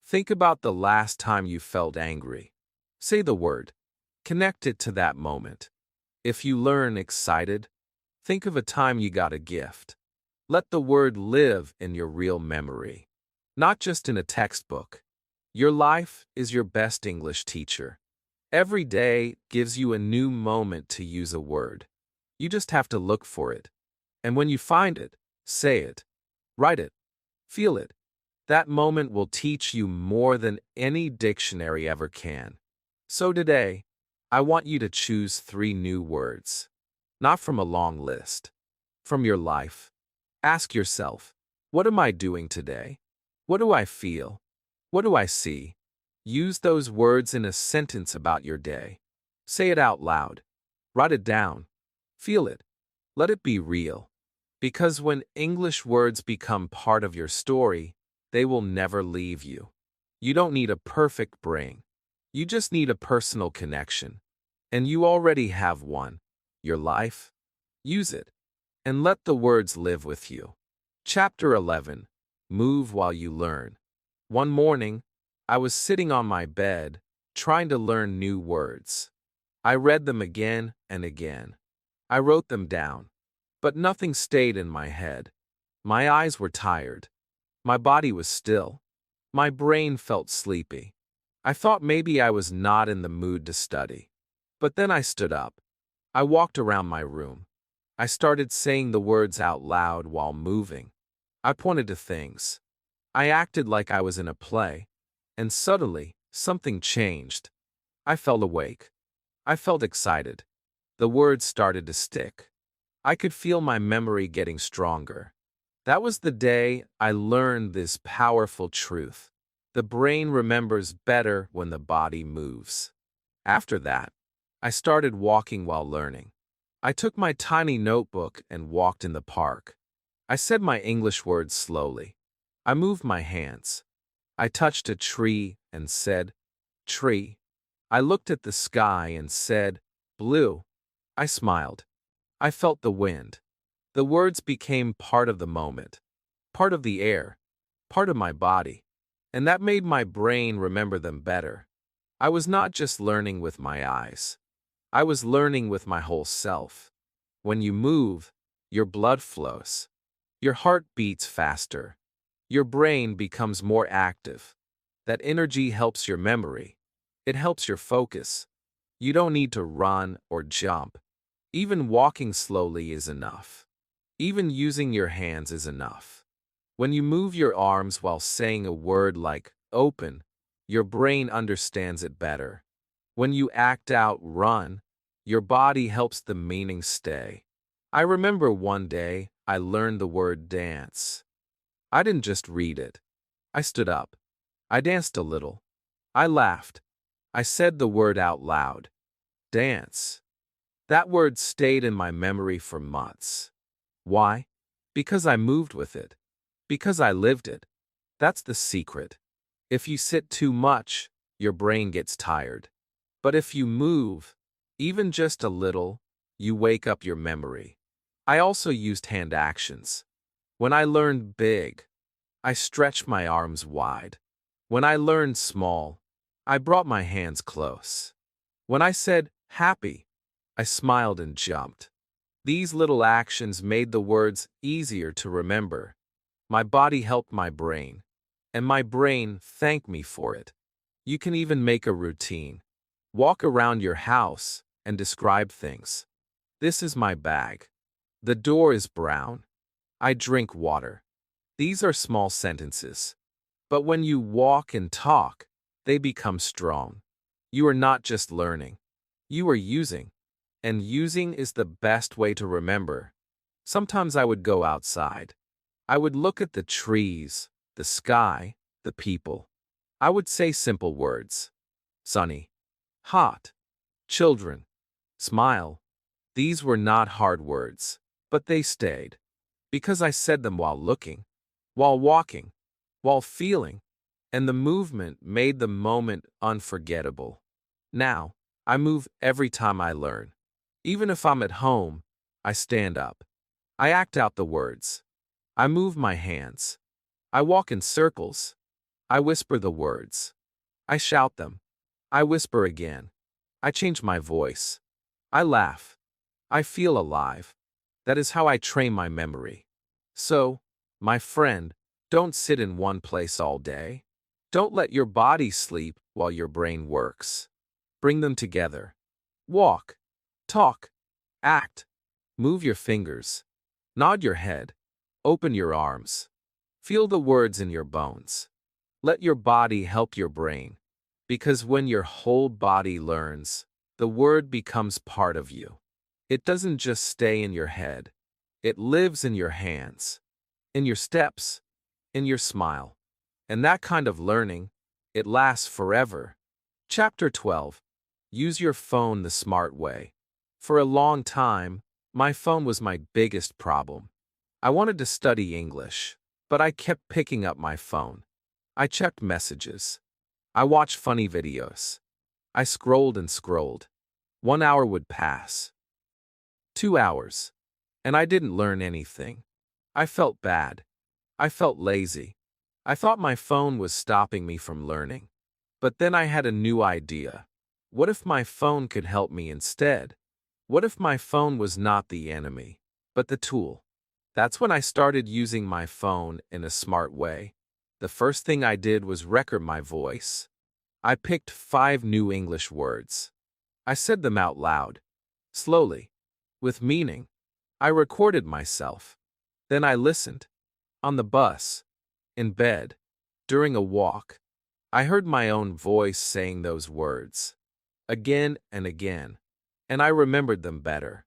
think about the last time you felt angry. Say the word. Connect it to that moment. If you learn excited, think of a time you got a gift. Let the word live in your real memory, not just in a textbook. Your life is your best English teacher. Every day gives you a new moment to use a word. You just have to look for it. And when you find it, say it. Write it. Feel it. That moment will teach you more than any dictionary ever can. So today, I want you to choose 3 new words. Not from a long list. From your life. Ask yourself, what am I doing today? What do I feel? What do I see? Use those words in a sentence about your day. Say it out loud. Write it down. Feel it. Let it be real. Because when English words become part of your story, they will never leave you. You don't need a perfect brain. You just need a personal connection. And you already have one. Your life. Use it. And let the words live with you. Chapter 11. Move while you learn. One morning, I was sitting on my bed, trying to learn new words. I read them again and again. I wrote them down. But nothing stayed in my head. My eyes were tired. My body was still. My brain felt sleepy. I thought maybe I was not in the mood to study. But then I stood up. I walked around my room. I started saying the words out loud while moving. I pointed to things. I acted like I was in a play. And suddenly, something changed. I felt awake. I felt excited. The words started to stick. I could feel my memory getting stronger. That was the day I learned this powerful truth. The brain remembers better when the body moves. After that, I started walking while learning. I took my tiny notebook and walked in the park. I said my English words slowly. I moved my hands. I touched a tree and said, tree. I looked at the sky and said, blue. I smiled. I felt the wind. The words became part of the moment, part of the air, part of my body. And that made my brain remember them better. I was not just learning with my eyes. I was learning with my whole self. When you move, your blood flows. Your heart beats faster. Your brain becomes more active. That energy helps your memory. It helps your focus. You don't need to run or jump. Even walking slowly is enough. Even using your hands is enough. When you move your arms while saying a word like open, your brain understands it better. When you act out run, your body helps the meaning stay. I remember one day I learned the word dance. I didn't just read it. I stood up. I danced a little. I laughed. I said the word out loud. Dance. That word stayed in my memory for months. Why? Because I moved with it. Because I lived it. That's the secret. If you sit too much, your brain gets tired. But if you move, even just a little, you wake up your memory. I also used hand actions. When I learned big, I stretched my arms wide. When I learned small, I brought my hands close. When I said happy, I smiled and jumped. These little actions made the words easier to remember. My body helped my brain, and my brain thanked me for it. You can even make a routine. Walk around your house and describe things. This is my bag. The door is brown. I drink water. These are small sentences. But when you walk and talk, they become strong. You are not just learning. You are using. And using is the best way to remember. Sometimes I would go outside. I would look at the trees, the sky, the people. I would say simple words. Sunny. Hot. Children. Smile. These were not hard words, but they stayed. Because I said them while looking, while walking, while feeling, and the movement made the moment unforgettable. Now, I move every time I learn. Even if I'm at home, I stand up. I act out the words. I move my hands. I walk in circles. I whisper the words. I shout them. I whisper again. I change my voice. I laugh. I feel alive. That is how I train my memory. So, my friend, don't sit in one place all day. Don't let your body sleep while your brain works. Bring them together. Walk. Talk. Act. Move your fingers. Nod your head. Open your arms. Feel the words in your bones. Let your body help your brain. Because when your whole body learns, the word becomes part of you. It doesn't just stay in your head. It lives in your hands, in your steps, in your smile. And that kind of learning, it lasts forever. Chapter 12. Use your phone the smart way. For a long time, my phone was my biggest problem. I wanted to study English, but I kept picking up my phone. I checked messages. I watched funny videos. I scrolled and scrolled. 1 hour would pass. 2 hours. And I didn't learn anything. I felt bad. I felt lazy. I thought my phone was stopping me from learning. But then I had a new idea. What if my phone could help me instead? What if my phone was not the enemy, but the tool? That's when I started using my phone in a smart way. The first thing I did was record my voice. I picked 5 new English words. I said them out loud, slowly, with meaning. I recorded myself. Then I listened. On the bus, in bed, during a walk. I heard my own voice saying those words. Again and again. And I remembered them better.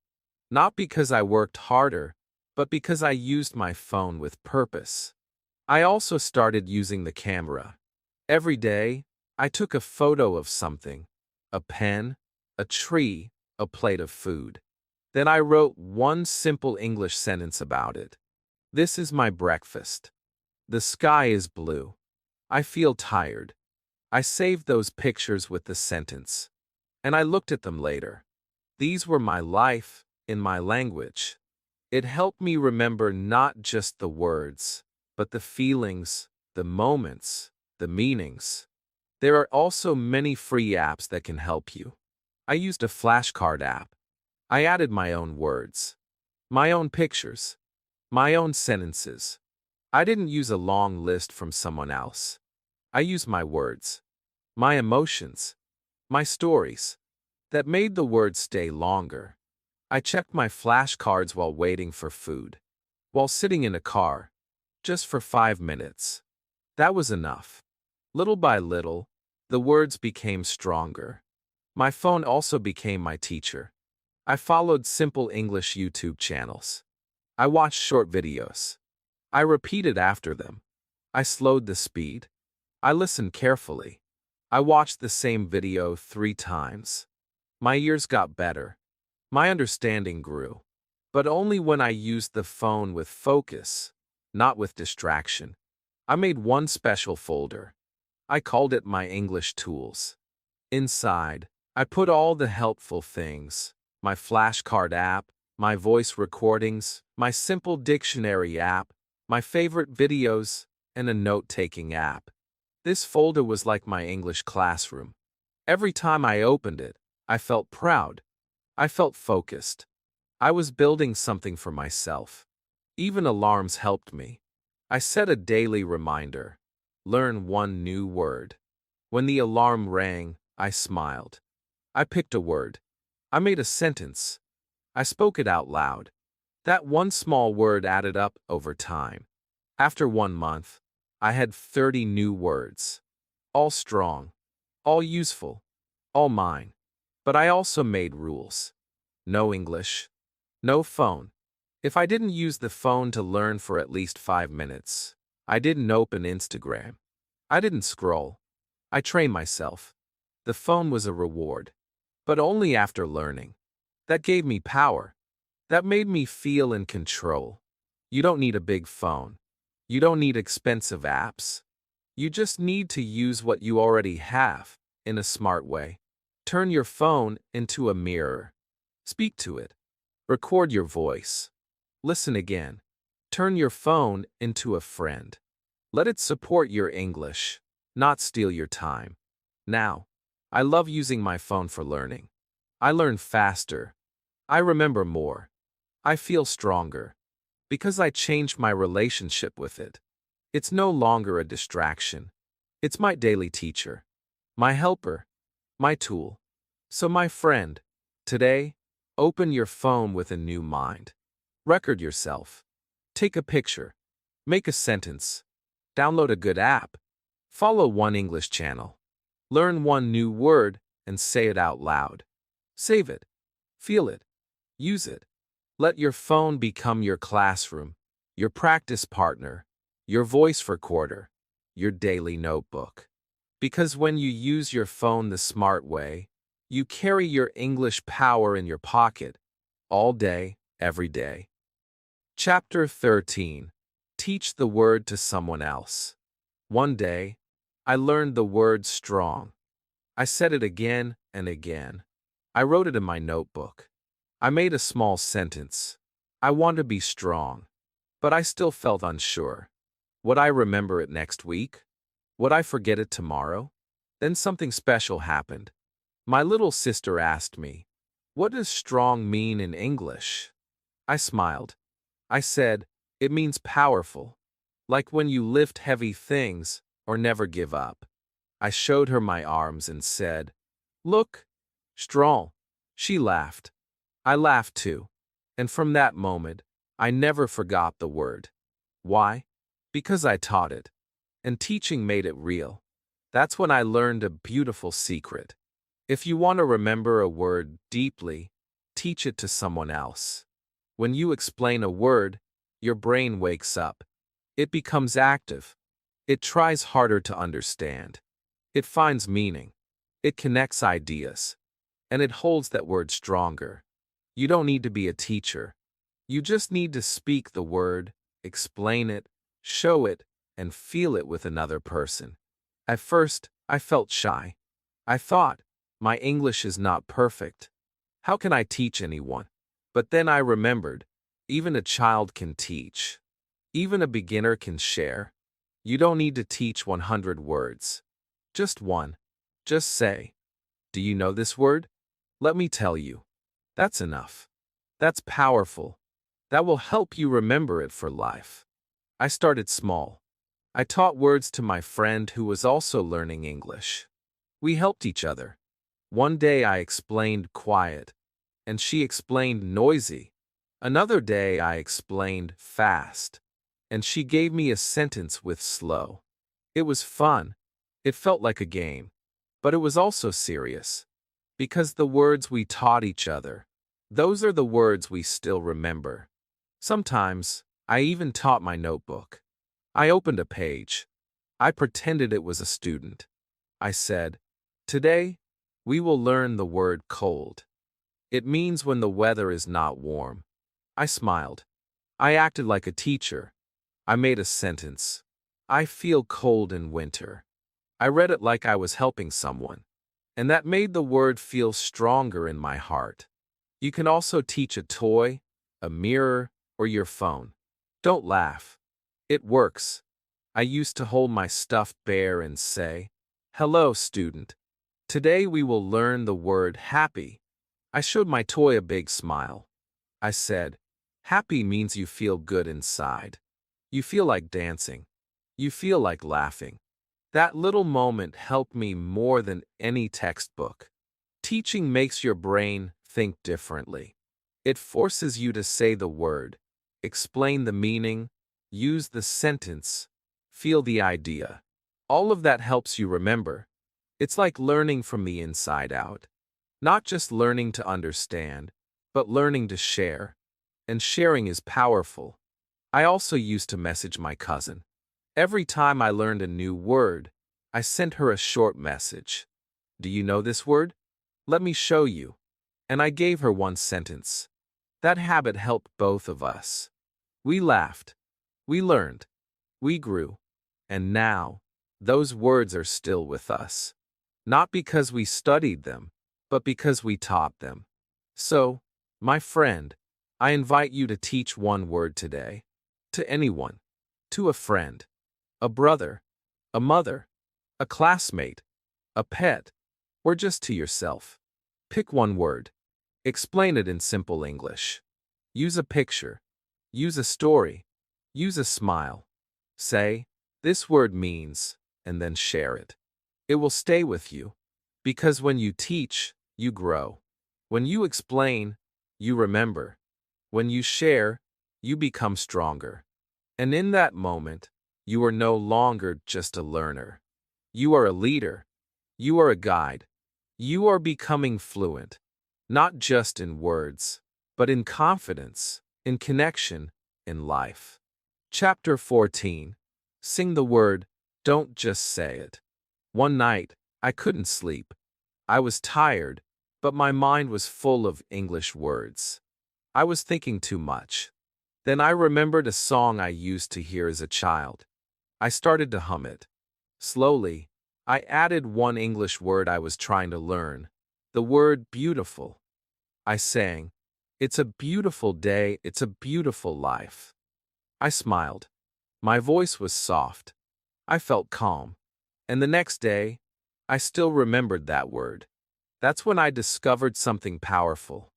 Not because I worked harder, but because I used my phone with purpose. I also started using the camera. Every day, I took a photo of something. A pen, a tree, a plate of food. Then I wrote one simple English sentence about it. This is my breakfast. The sky is blue. I feel tired. I saved those pictures with the sentence. And I looked at them later. These were my life, in my language. It helped me remember not just the words, but the feelings, the moments, the meanings. There are also many free apps that can help you. I used a flashcard app. I added my own words, my own pictures, my own sentences. I didn't use a long list from someone else. I used my words, my emotions, my stories. That made the words stay longer. I checked my flashcards while waiting for food, while sitting in a car, just for 5 minutes. That was enough. Little by little, the words became stronger. My phone also became my teacher. I followed simple English YouTube channels. I watched short videos. I repeated after them. I slowed the speed. I listened carefully. I watched the same video 3 times. My ears got better. My understanding grew. But only when I used the phone with focus, not with distraction. I made one special folder. I called it my English tools. Inside, I put all the helpful things, my flashcard app, my voice recordings, my simple dictionary app, my favorite videos, and a note-taking app. This folder was like my English classroom. Every time I opened it, I felt proud. I felt focused. I was building something for myself. Even alarms helped me. I set a daily reminder. Learn one new word. When the alarm rang, I smiled. I picked a word. I made a sentence. I spoke it out loud. That one small word added up over time. After 1 month, I had 30 new words. All strong, all useful, all mine. But I also made rules. No English. No phone. If I didn't use the phone to learn for at least 5 minutes, I didn't open Instagram. I didn't scroll. I trained myself. The phone was a reward. But only after learning. That gave me power. That made me feel in control. You don't need a big phone. You don't need expensive apps. You just need to use what you already have in a smart way. Turn your phone into a mirror. Speak to it. Record your voice. Listen again. Turn your phone into a friend. Let it support your English, not steal your time. Now, I love using my phone for learning. I learn faster. I remember more. I feel stronger. Because I changed my relationship with it. It's no longer a distraction. It's my daily teacher. My helper. My tool. So my friend, today, open your phone with a new mind. Record yourself. Take a picture. Make a sentence. Download a good app. Follow one English channel. Learn one new word and say it out loud. Save it. Feel it. Use it. Let your phone become your classroom, your practice partner, your voice recorder, your daily notebook. Because when you use your phone the smart way, you carry your English power in your pocket, all day, every day. Chapter 13. Teach the word to someone else. One day, I learned the word strong. I said it again and again. I wrote it in my notebook. I made a small sentence. I want to be strong. But I still felt unsure. Would I remember it next week? Would I forget it tomorrow? Then something special happened. My little sister asked me, "What does strong mean in English?" I smiled. I said, "It means powerful. Like when you lift heavy things or never give up." I showed her my arms and said, "Look, strong." She laughed. I laughed too. And from that moment, I never forgot the word. Why? Because I taught it. And teaching made it real. That's when I learned a beautiful secret. If you want to remember a word deeply, teach it to someone else. When you explain a word, your brain wakes up. It becomes active. It tries harder to understand. It finds meaning. It connects ideas. And it holds that word stronger. You don't need to be a teacher. You just need to speak the word, explain it, show it, and feel it with another person. At first, I felt shy. I thought, my English is not perfect. How can I teach anyone? But then I remembered, even a child can teach. Even a beginner can share. You don't need to teach 100 words. Just one. Just say, "Do you know this word? Let me tell you." That's enough. That's powerful. That will help you remember it for life. I started small. I taught words to my friend who was also learning English. We helped each other. One day I explained quiet, and she explained noisy. Another day I explained fast, and she gave me a sentence with slow. It was fun. It felt like a game. But it was also serious. Because the words we taught each other, those are the words we still remember. Sometimes, I even taught my notebook. I opened a page. I pretended it was a student. I said, "Today, we will learn the word cold. It means when the weather is not warm." I smiled. I acted like a teacher. I made a sentence. "I feel cold in winter." I read it like I was helping someone. And that made the word feel stronger in my heart. You can also teach a toy, a mirror, or your phone. Don't laugh. It works. I used to hold my stuffed bear and say, "Hello, student. Today we will learn the word happy." I showed my toy a big smile. I said, "Happy means you feel good inside. You feel like dancing. You feel like laughing." That little moment helped me more than any textbook. Teaching makes your brain think differently. It forces you to say the word, explain the meaning, use the sentence, feel the idea. All of that helps you remember. It's like learning from the inside out. Not just learning to understand, but learning to share. And sharing is powerful. I also used to message my cousin. Every time I learned a new word, I sent her a short message. "Do you know this word? Let me show you." And I gave her one sentence. That habit helped both of us. We laughed. We learned. We grew. And now, those words are still with us. Not because we studied them, but because we taught them. So, my friend, I invite you to teach one word today. To anyone. To a friend. A brother. A mother. A classmate. A pet. Or just to yourself. Pick one word. Explain it in simple English. Use a picture. Use a story. Use a smile. Say, "This word means," and then share it. It will stay with you. Because when you teach, you grow. When you explain, you remember. When you share, you become stronger. And in that moment, you are no longer just a learner. You are a leader. You are a guide. You are becoming fluent, not just in words, but in confidence, in connection, in life. Chapter 14. Sing the word, don't just say it. One night, I couldn't sleep. I was tired, but my mind was full of English words. I was thinking too much. Then I remembered a song I used to hear as a child. I started to hum it. Slowly, I added one English word I was trying to learn, the word beautiful. I sang, "It's a beautiful day, it's a beautiful life." I smiled. My voice was soft. I felt calm. And the next day, I still remembered that word. That's when I discovered something powerful.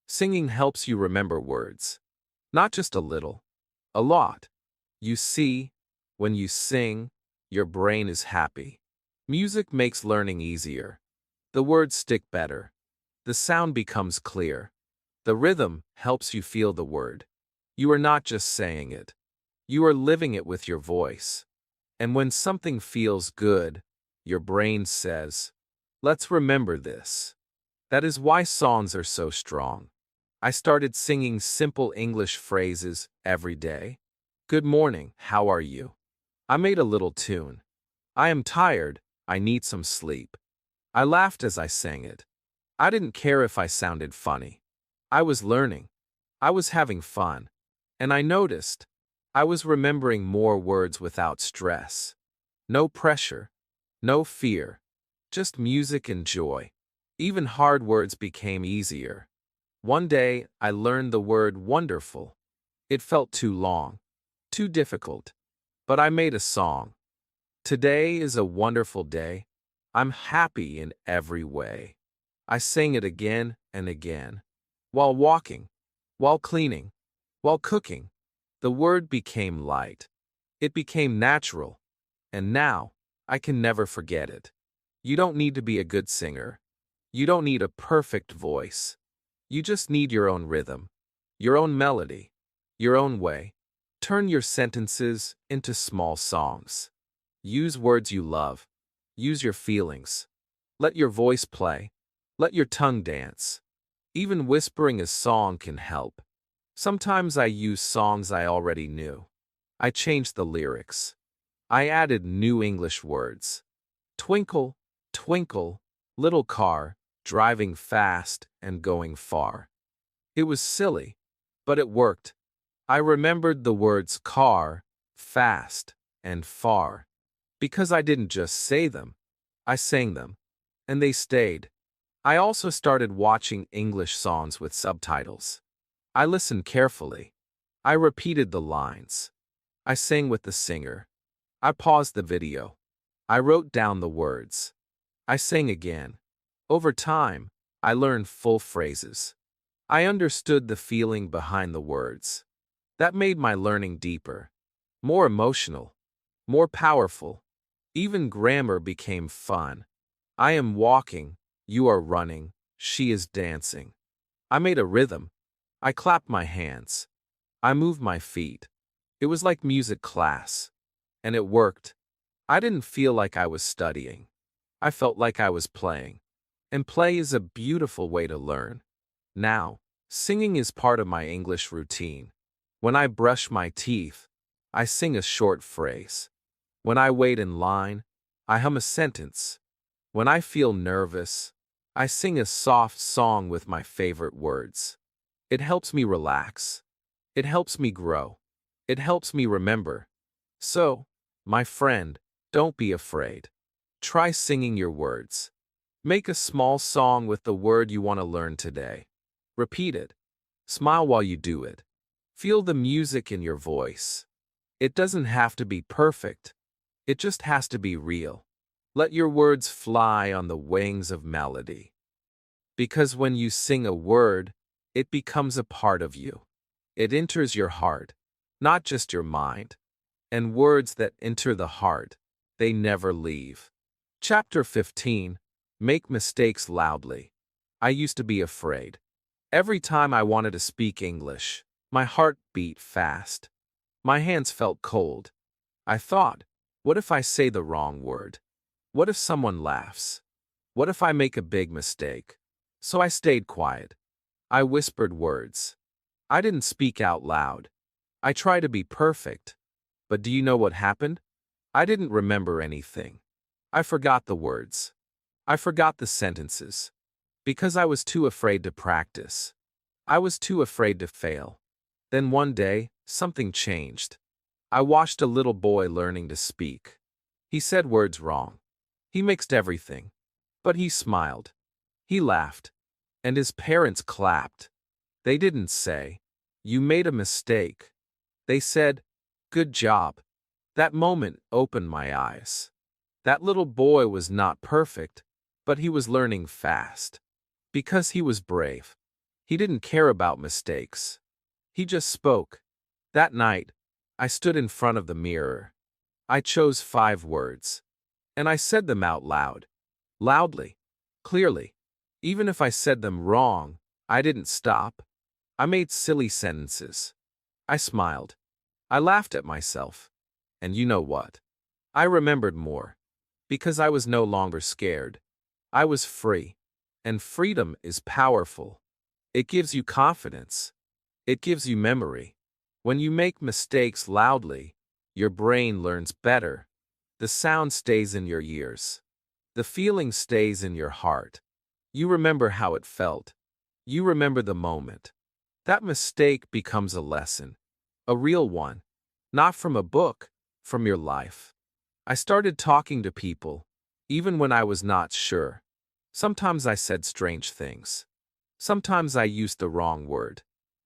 Singing helps you remember words. Not just a little, a lot. You see, when you sing, your brain is happy. Music makes learning easier. The words stick better. The sound becomes clear. The rhythm helps you feel the word. You are not just saying it. You are living it with your voice. And when something feels good, your brain says, "Let's remember this." That is why songs are so strong. I started singing simple English phrases every day. "Good morning, how are you?" I made a little tune. "I am tired, I need some sleep." I laughed as I sang it. I didn't care if I sounded funny. I was learning. I was having fun. And I noticed I was remembering more words without stress. No pressure. No fear. Just music and joy. Even hard words became easier. One day, I learned the word wonderful. It felt too long, too difficult. But I made a song. "Today is a wonderful day. I'm happy in every way." I sang it again and again. While walking, while cleaning, while cooking, the word became light. It became natural. And now, I can never forget it. You don't need to be a good singer. You don't need a perfect voice. You just need your own rhythm, your own melody, your own way. Turn your sentences into small songs. Use words you love. Use your feelings. Let your voice play. Let your tongue dance. Even whispering a song can help. Sometimes I use songs I already knew. I changed the lyrics. I added new English words. Twinkle, twinkle, little car, driving fast and going far. It was silly, but it worked. I remembered the words car, fast, and far. Because I didn't just say them, I sang them, and they stayed. I also started watching English songs with subtitles. I listened carefully. I repeated the lines. I sang with the singer. I paused the video. I wrote down the words. I sang again. Over time, I learned full phrases. I understood the feeling behind the words. That made my learning deeper, more emotional, more powerful. Even grammar became fun. I am walking, you are running, she is dancing. I made a rhythm. I clapped my hands. I moved my feet. It was like music class. And it worked. I didn't feel like I was studying. I felt like I was playing. And play is a beautiful way to learn. Now, singing is part of my English routine. When I brush my teeth, I sing a short phrase. When I wait in line, I hum a sentence. When I feel nervous, I sing a soft song with my favorite words. It helps me relax. It helps me grow. It helps me remember. So, my friend, don't be afraid. Try singing your words. Make a small song with the word you want to learn today. Repeat it. Smile while you do it. Feel the music in your voice. It doesn't have to be perfect. It just has to be real. Let your words fly on the wings of melody. Because when you sing a word, it becomes a part of you. It enters your heart, not just your mind. And words that enter the heart, they never leave. Chapter 15. Make mistakes loudly. I used to be afraid. Every time I wanted to speak English, my heart beat fast. My hands felt cold. I thought, what if I say the wrong word? What if someone laughs? What if I make a big mistake? So I stayed quiet. I whispered words. I didn't speak out loud. I tried to be perfect. But do you know what happened? I didn't remember anything. I forgot the words. I forgot the sentences. Because I was too afraid to practice. I was too afraid to fail. Then one day, something changed. I watched a little boy learning to speak. He said words wrong. He mixed everything. But he smiled. He laughed. And his parents clapped. They didn't say, "You made a mistake." They said, "Good job." That moment opened my eyes. That little boy was not perfect, but he was learning fast. Because he was brave. He didn't care about mistakes. He just spoke. That night, I stood in front of the mirror. I chose 5 words. And I said them out loud. Loudly. Clearly. Even if I said them wrong, I didn't stop. I made silly sentences. I smiled. I laughed at myself. And you know what? I remembered more. Because I was no longer scared. I was free. And freedom is powerful. It gives you confidence. It gives you memory. When you make mistakes loudly, your brain learns better. The sound stays in your ears. The feeling stays in your heart. You remember how it felt. You remember the moment. That mistake becomes a lesson. A real one. Not from a book, from your life. I started talking to people, even when I was not sure. Sometimes I said strange things. Sometimes I used the wrong word.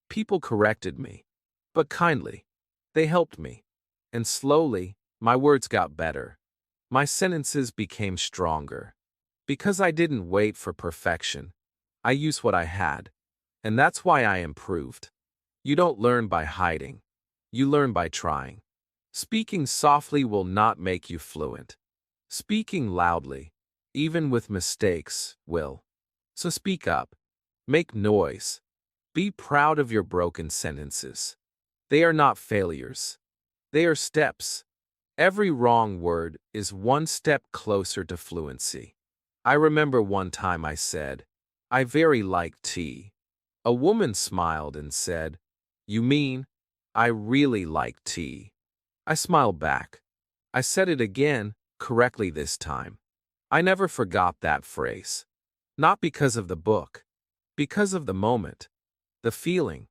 People corrected me, but kindly. They helped me. And slowly, my words got better. My sentences became stronger. Because I didn't wait for perfection, I used what I had. And that's why I improved. You don't learn by hiding. You learn by trying. Speaking softly will not make you fluent. Speaking loudly, even with mistakes, will. So speak up. Make noise. Be proud of your broken sentences. They are not failures. They are steps. Every wrong word is one step closer to fluency. I remember one time I said, "I very like tea." A woman smiled and said, "You mean, I really like tea." I smiled back. I said it again, correctly this time. I never forgot that phrase. Not because of the book. Because of the moment. The feeling.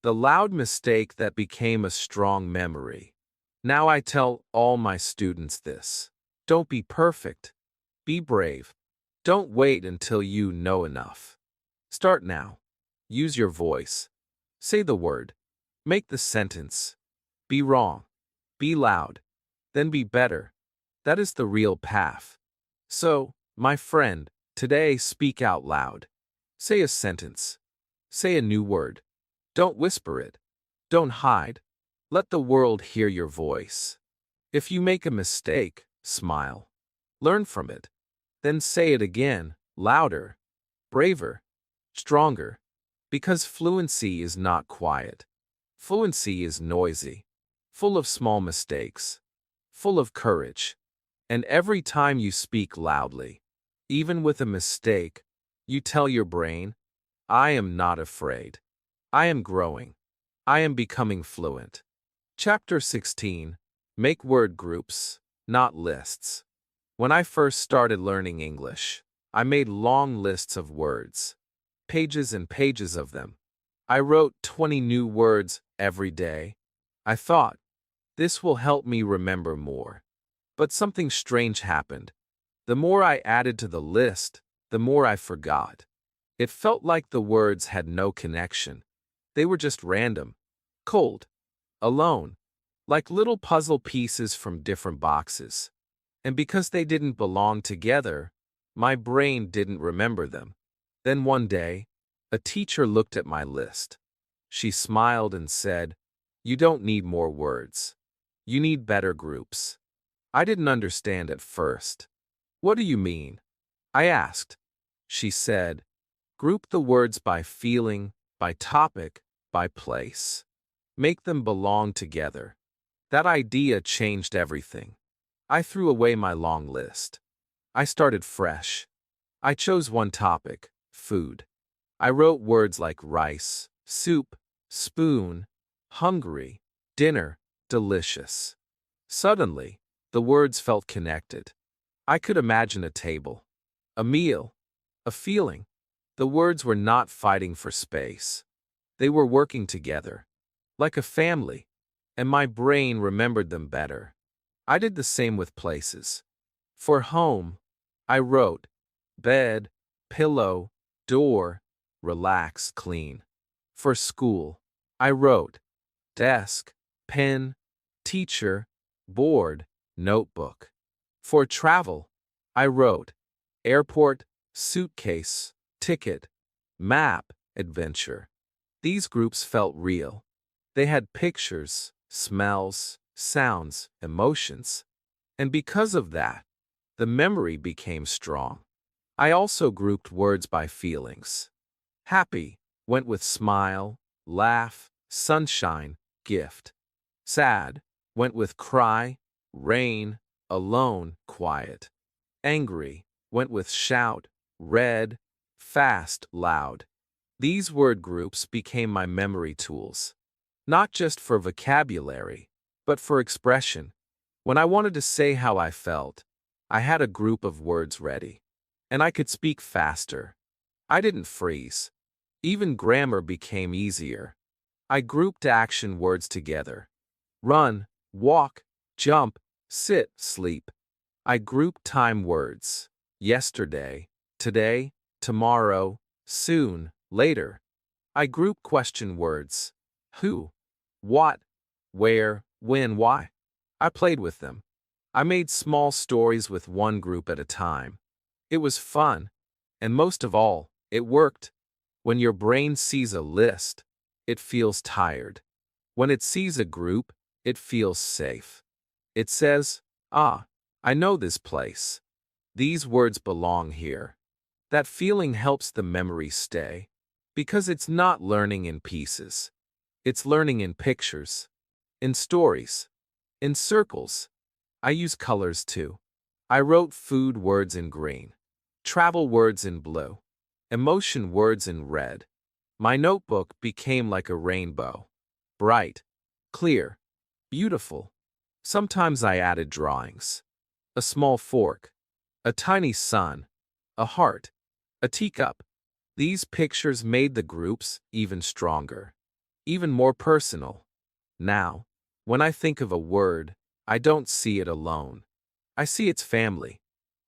The loud mistake that became a strong memory. Now I tell all my students this. Don't be perfect. Be brave. Don't wait until you know enough. Start now. Use your voice. Say the word. Make the sentence. Be wrong. Be loud. Then be better. That is the real path. So, my friend, today speak out loud. Say a sentence. Say a new word. Don't whisper it. Don't hide. Let the world hear your voice. If you make a mistake, smile. Learn from it. Then say it again, louder, braver, stronger. Because fluency is not quiet. Fluency is noisy, full of small mistakes, full of courage. And every time you speak loudly, even with a mistake, you tell your brain, I am not afraid. I am growing. I am becoming fluent. Chapter 16. Make word groups, not lists. When I first started learning English, I made long lists of words, pages and pages of them. I wrote 20 new words every day. I thought, this will help me remember more. But something strange happened. The more I added to the list, the more I forgot. It felt like the words had no connection. They were just random, cold, alone, like little puzzle pieces from different boxes. And because they didn't belong together, my brain didn't remember them. Then one day, a teacher looked at my list. She smiled and said, you don't need more words. You need better groups. I didn't understand at first. What do you mean? I asked. She said, group the words by feeling, by topic, by place. Make them belong together. That idea changed everything. I threw away my long list. I started fresh. I chose one topic, food. I wrote words like rice, soup, spoon, hungry, dinner, delicious. Suddenly, the words felt connected. I could imagine a table, a meal, a feeling. The words were not fighting for space. They were working together, like a family, and my brain remembered them better. I did the same with places. For home, I wrote bed, pillow, door, relax, clean. For school, I wrote desk, pen, teacher, board, notebook. For travel, I wrote airport, suitcase, ticket, map, adventure. These groups felt real. They had pictures, smells, sounds, emotions. And because of that, the memory became strong. I also grouped words by feelings. Happy went with smile, laugh, sunshine, gift. Sad went with cry, rain, alone, quiet. Angry went with shout, red, fast, loud. These word groups became my memory tools, not just for vocabulary, but for expression. When I wanted to say how I felt, I had a group of words ready, and I could speak faster. I didn't freeze. Even grammar became easier. I grouped action words together. Run, walk, jump, sit, sleep. I grouped time words. Yesterday, today, tomorrow, soon, later. I grouped question words. Who, what, where, when, why. I played with them. I made small stories with one group at a time. It was fun, and most of all, it worked. When your brain sees a list, it feels tired. When it sees a group, it feels safe. It says, ah, I know this place. These words belong here. That feeling helps the memory stay, because it's not learning in pieces. It's learning in pictures, in stories, in circles. I use colors too. I wrote food words in green, travel words in blue, emotion words in red. My notebook became like a rainbow. Bright, clear, beautiful. Sometimes I added drawings. A small fork, a tiny sun, a heart, a teacup. These pictures made the groups even stronger, even more personal. Now, when I think of a word, I don't see it alone. I see its family.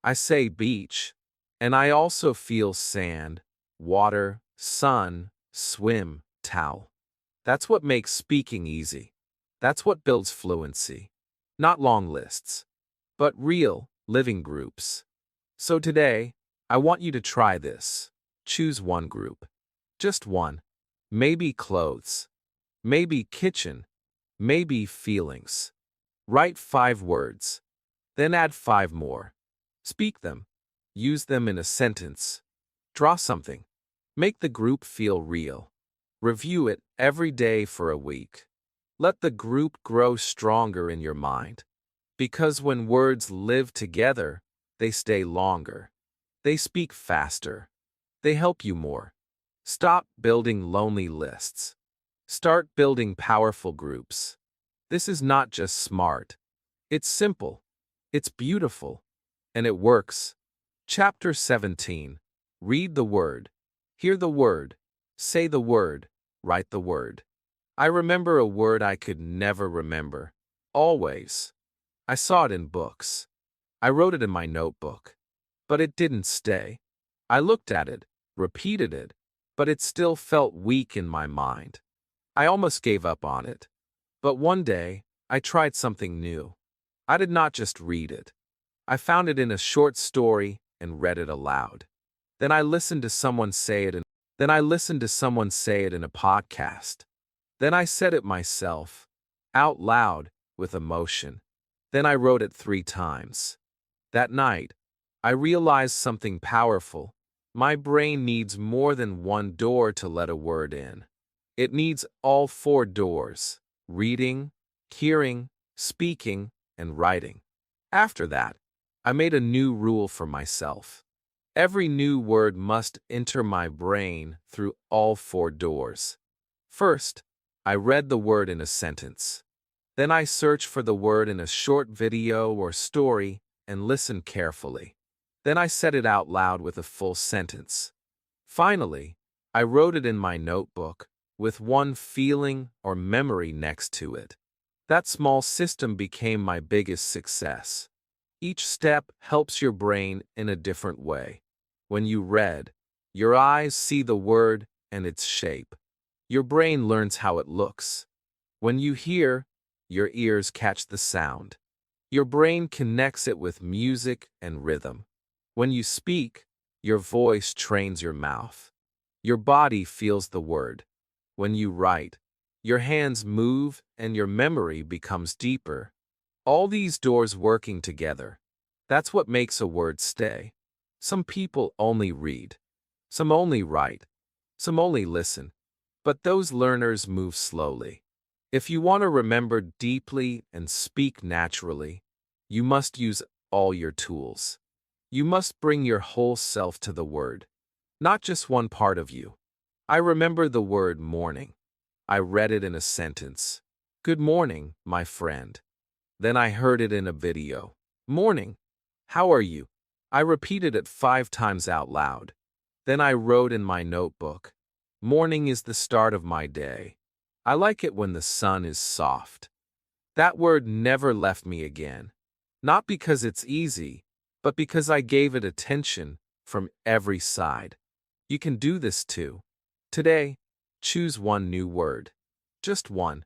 I say beach, and I also feel sand, water, sun, swim, towel. That's what makes speaking easy. That's what builds fluency. Not long lists, but real, living groups. So today, I want you to try this. Choose one group. Just one. Maybe clothes. Maybe kitchen. Maybe feelings. Write 5 words. Then add 5 more. Speak them. Use them in a sentence. Draw something. Make the group feel real. Review it every day for a week. Let the group grow stronger in your mind. Because when words live together, they stay longer. They speak faster. They help you more. Stop building lonely lists. Start building powerful groups. This is not just smart. It's simple. It's beautiful. And it works. Chapter 17. Read the word. Hear the word. Say the word. Write the word. I remember a word I could never remember. Always. I saw it in books. I wrote it in my notebook. But it didn't stay. I looked at it, repeated it, but it still felt weak in my mind. I almost gave up on it. But one day, I tried something new. I did not just read it. I found it in a short story and read it aloud. Then I listened to someone say it in a podcast. Then I said it myself, out loud, with emotion. Then I wrote it 3 times. That night, I realized something powerful. My brain needs more than one door to let a word in. It needs all 4 doors: reading, hearing, speaking, and writing. After that, I made a new rule for myself. Every new word must enter my brain through all 4 doors. First, I read the word in a sentence. Then I searched for the word in a short video or story and listened carefully. Then I said it out loud with a full sentence. Finally, I wrote it in my notebook with one feeling or memory next to it. That small system became my biggest success. Each step helps your brain in a different way. When you read, your eyes see the word and its shape. Your brain learns how it looks. When you hear, your ears catch the sound. Your brain connects it with music and rhythm. When you speak, your voice trains your mouth. Your body feels the word. When you write, your hands move and your memory becomes deeper. All these doors working together. That's what makes a word stay. Some people only read. Some only write. Some only listen. But those learners move slowly. If you want to remember deeply and speak naturally, you must use all your tools. You must bring your whole self to the word, not just one part of you. I remember the word morning. I read it in a sentence. Good morning, my friend. Then I heard it in a video. Morning. How are you? I repeated it 5 times out loud. Then I wrote in my notebook. Morning is the start of my day. I like it when the sun is soft. That word never left me again. Not because it's easy, but because I gave it attention from every side. You can do this too. Today, choose one new word. Just one.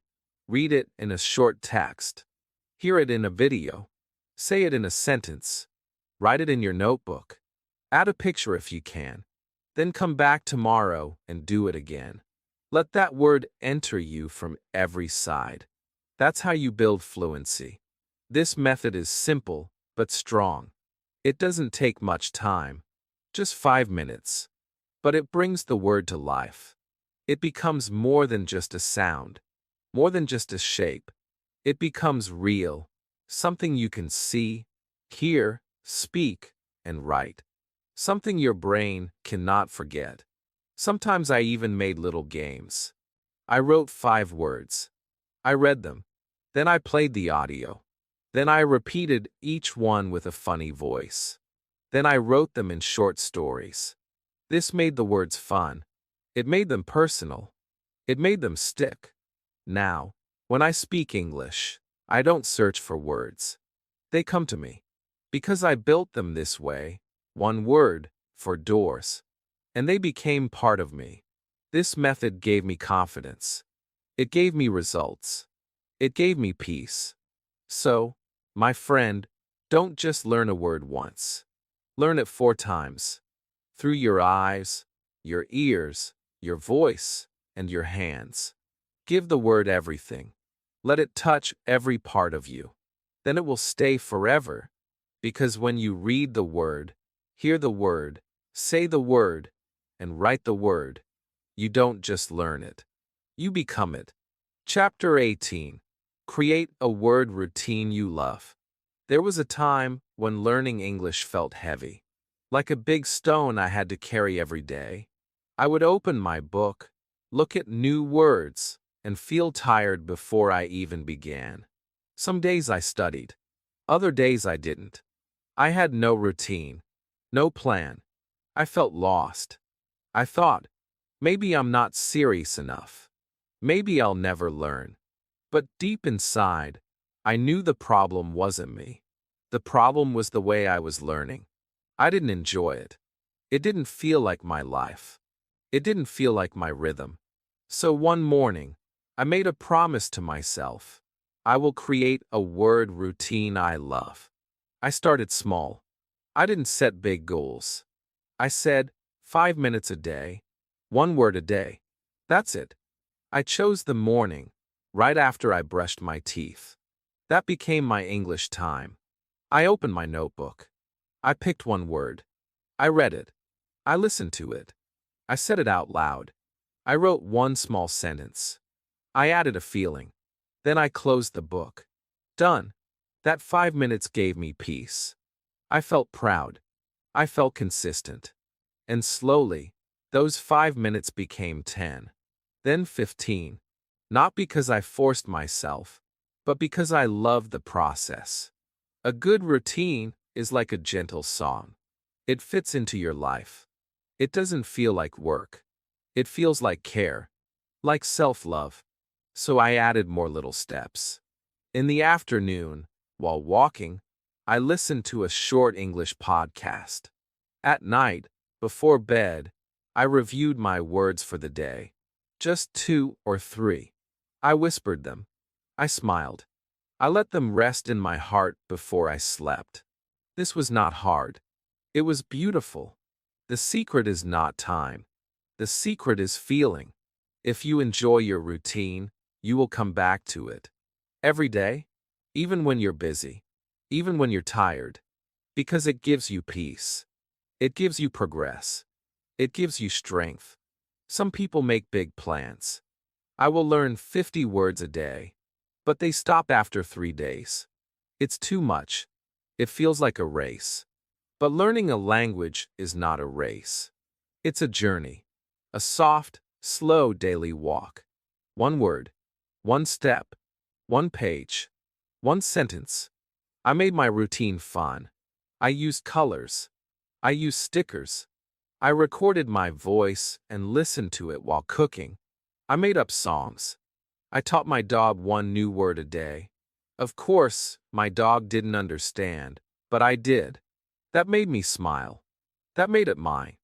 Read it in a short text. Hear it in a video. Say it in a sentence. Write it in your notebook. Add a picture if you can. Then come back tomorrow and do it again. Let that word enter you from every side. That's how you build fluency. This method is simple but strong. It doesn't take much time, just 5 minutes. But it brings the word to life. It becomes more than just a sound, more than just a shape. It becomes real, something you can see, hear, speak, and write. Something your brain cannot forget. Sometimes I even made little games. I wrote 5 words. I read them. Then I played the audio. Then I repeated each one with a funny voice. Then I wrote them in short stories. This made the words fun. It made them personal. It made them stick. Now, when I speak English, I don't search for words. They come to me. Because I built them this way, one word, for doors. And they became part of me. This method gave me confidence. It gave me results. It gave me peace. So, my friend, don't just learn a word once. Learn it 4 times. Through your eyes, your ears, your voice, and your hands. Give the word everything. Let it touch every part of you. Then it will stay forever. Because when you read the word, hear the word, say the word, and write the word, you don't just learn it. You become it. Chapter 18. Create a word routine you love. There was a time when learning English felt heavy. Like a big stone I had to carry every day. I would open my book, look at new words, and feel tired before I even began. Some days I studied. Other days I didn't. I had no routine, no plan. I felt lost. I thought, maybe I'm not serious enough. Maybe I'll never learn. But deep inside, I knew the problem wasn't me. The problem was the way I was learning. I didn't enjoy it. It didn't feel like my life. It didn't feel like my rhythm. So one morning, I made a promise to myself. I will create a word routine I love. I started small. I didn't set big goals. I said, 5 minutes a day, 1 word a day. That's it. I chose the morning, right after I brushed my teeth. That became my English time. I opened my notebook. I picked 1 word. I read it. I listened to it. I said it out loud. I wrote 1 small sentence. I added a feeling. Then I closed the book. Done. That 5 minutes gave me peace. I felt proud. I felt consistent. And slowly, those 5 minutes became 10. Then 15. Not because I forced myself, but because I loved the process. A good routine is like a gentle song. It fits into your life. It doesn't feel like work. It feels like care, like self-love. So I added more little steps. In the afternoon, while walking, I listened to a short English podcast. At night, before bed, I reviewed my words for the day. Just 2 or 3. I whispered them. I smiled. I let them rest in my heart before I slept. This was not hard. It was beautiful. The secret is not time. The secret is feeling. If you enjoy your routine, you will come back to it. Every day, even when you're busy, even when you're tired, because it gives you peace. It gives you progress. It gives you strength. Some people make big plans. I will learn 50 words a day, but they stop after 3 days. It's too much. It feels like a race. But learning a language is not a race. It's a journey. A soft, slow daily walk. 1 word. 1 step. 1 page. 1 sentence. I made my routine fun. I used colors. I used stickers. I recorded my voice and listened to it while cooking. I made up songs. I taught my dog 1 new word a day. Of course, my dog didn't understand, but I did. That made me smile. That made it mine.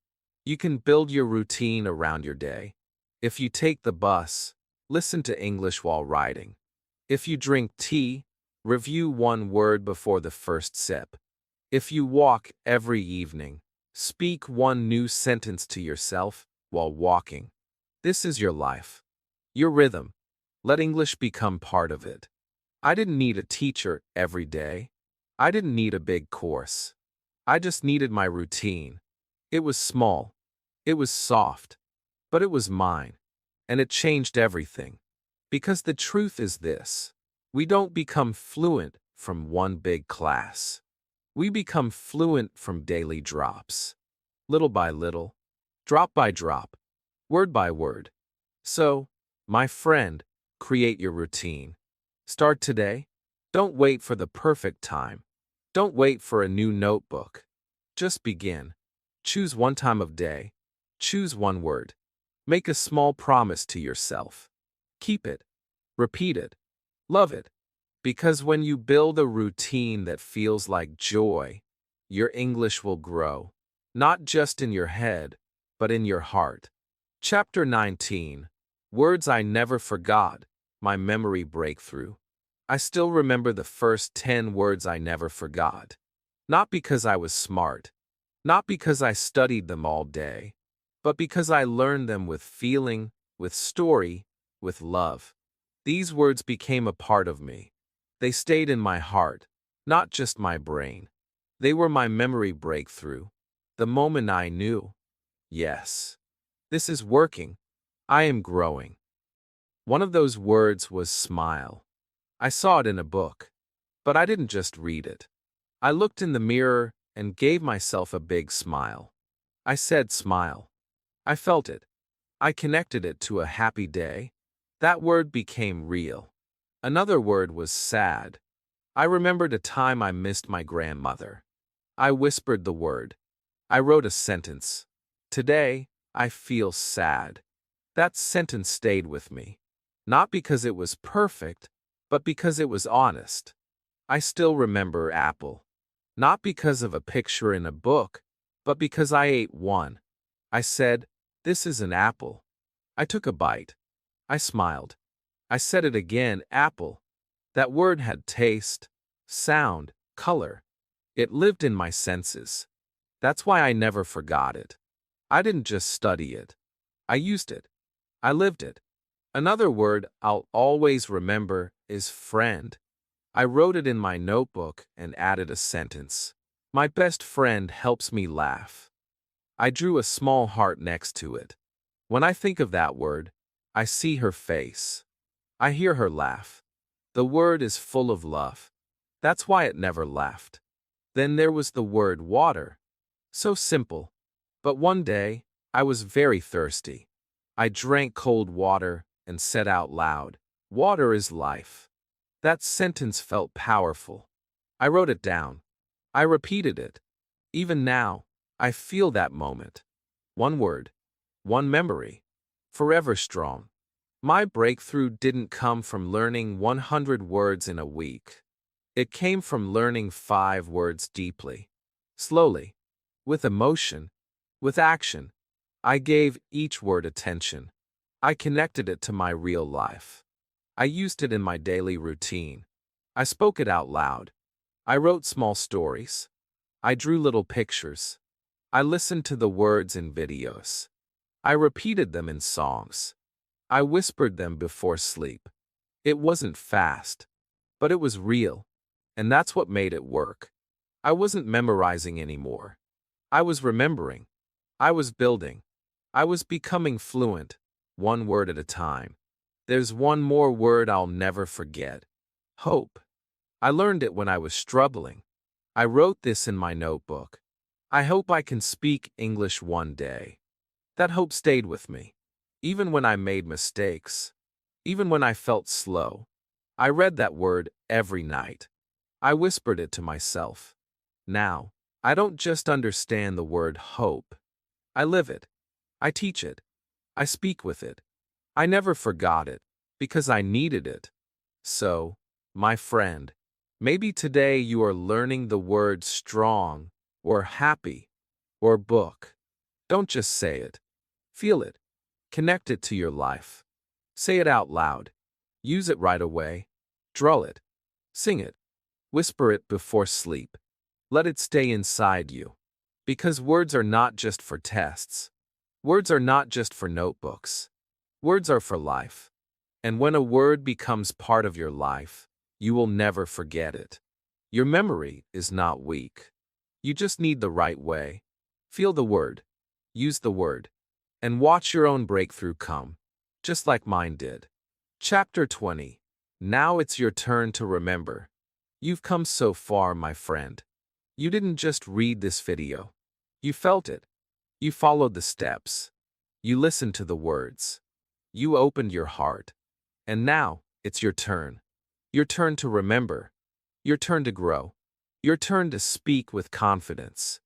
You can build your routine around your day. If you take the bus, listen to English while riding. If you drink tea, review 1 word before the first sip. If you walk every evening, speak 1 new sentence to yourself while walking. This is your life. Your rhythm. Let English become part of it. I didn't need a teacher every day. I didn't need a big course. I just needed my routine. It was small. It was soft. But it was mine. And it changed everything. Because the truth is this. We don't become fluent from 1 big class. We become fluent from daily drops. Little by little. Drop by drop. Word by word. So, my friend, create your routine. Start today. Don't wait for the perfect time. Don't wait for a new notebook. Just begin. Choose 1 time of day. Choose 1 word. Make a small promise to yourself. Keep it. Repeat it. Love it. Because when you build a routine that feels like joy, your English will grow. Not just in your head, but in your heart. Chapter 19. Words I never forgot, my memory breakthrough. I still remember the first 10 words I never forgot. Not because I was smart, not because I studied them all day, but because I learned them with feeling, with story, with love. These words became a part of me. They stayed in my heart, not just my brain. They were my memory breakthrough. The moment I knew, yes, this is working. I am growing. One of those words was smile. I saw it in a book, but I didn't just read it. I looked in the mirror and gave myself a big smile. I said smile. I felt it. I connected it to a happy day. That word became real. Another word was sad. I remembered a time I missed my grandmother. I whispered the word. I wrote a sentence. Today, I feel sad. That sentence stayed with me. Not because it was perfect, but because it was honest. I still remember apple. Not because of a picture in a book, but because I ate one. I said, "This is an apple." I took a bite. I smiled. I said it again, apple. That word had taste, sound, color. It lived in my senses. That's why I never forgot it. I didn't just study it. I used it. I lived it. Another word I'll always remember is friend. I wrote it in my notebook and added a sentence. My best friend helps me laugh. I drew a small heart next to it. When I think of that word, I see her face. I hear her laugh. The word is full of love. That's why it never left. Then there was the word water. So simple. But one day, I was very thirsty. I drank cold water and said out loud, "Water is life." That sentence felt powerful. I wrote it down. I repeated it. Even now, I feel that moment. One word, one memory, forever strong. My breakthrough didn't come from learning 100 words in a week. It came from learning 5 words deeply, slowly, with emotion, with action. I gave each word attention. I connected it to my real life. I used it in my daily routine. I spoke it out loud. I wrote small stories. I drew little pictures. I listened to the words in videos. I repeated them in songs. I whispered them before sleep. It wasn't fast, but it was real, and that's what made it work. I wasn't memorizing anymore. I was remembering. I was building. I was becoming fluent, one word at a time. There's one more word I'll never forget. Hope. I learned it when I was struggling. I wrote this in my notebook. I hope I can speak English one day. That hope stayed with me. Even when I made mistakes. Even when I felt slow. I read that word every night. I whispered it to myself. Now, I don't just understand the word hope. I live it. I teach it. I speak with it. I never forgot it, because I needed it. So, my friend, maybe today you are learning the word strong, or happy, or book. Don't just say it. Feel it. Connect it to your life. Say it out loud. Use it right away. Draw it. Sing it. Whisper it before sleep. Let it stay inside you. Because words are not just for tests. Words are not just for notebooks. Words are for life. And when a word becomes part of your life, you will never forget it. Your memory is not weak. You just need the right way. Feel the word. Use the word. And watch your own breakthrough come, just like mine did. Chapter 20. Now it's your turn to remember. You've come so far, my friend. You didn't just read this video. You felt it. You followed the steps. You listened to the words. You opened your heart. And now, it's your turn. Your turn to remember. Your turn to grow. Your turn to speak with confidence.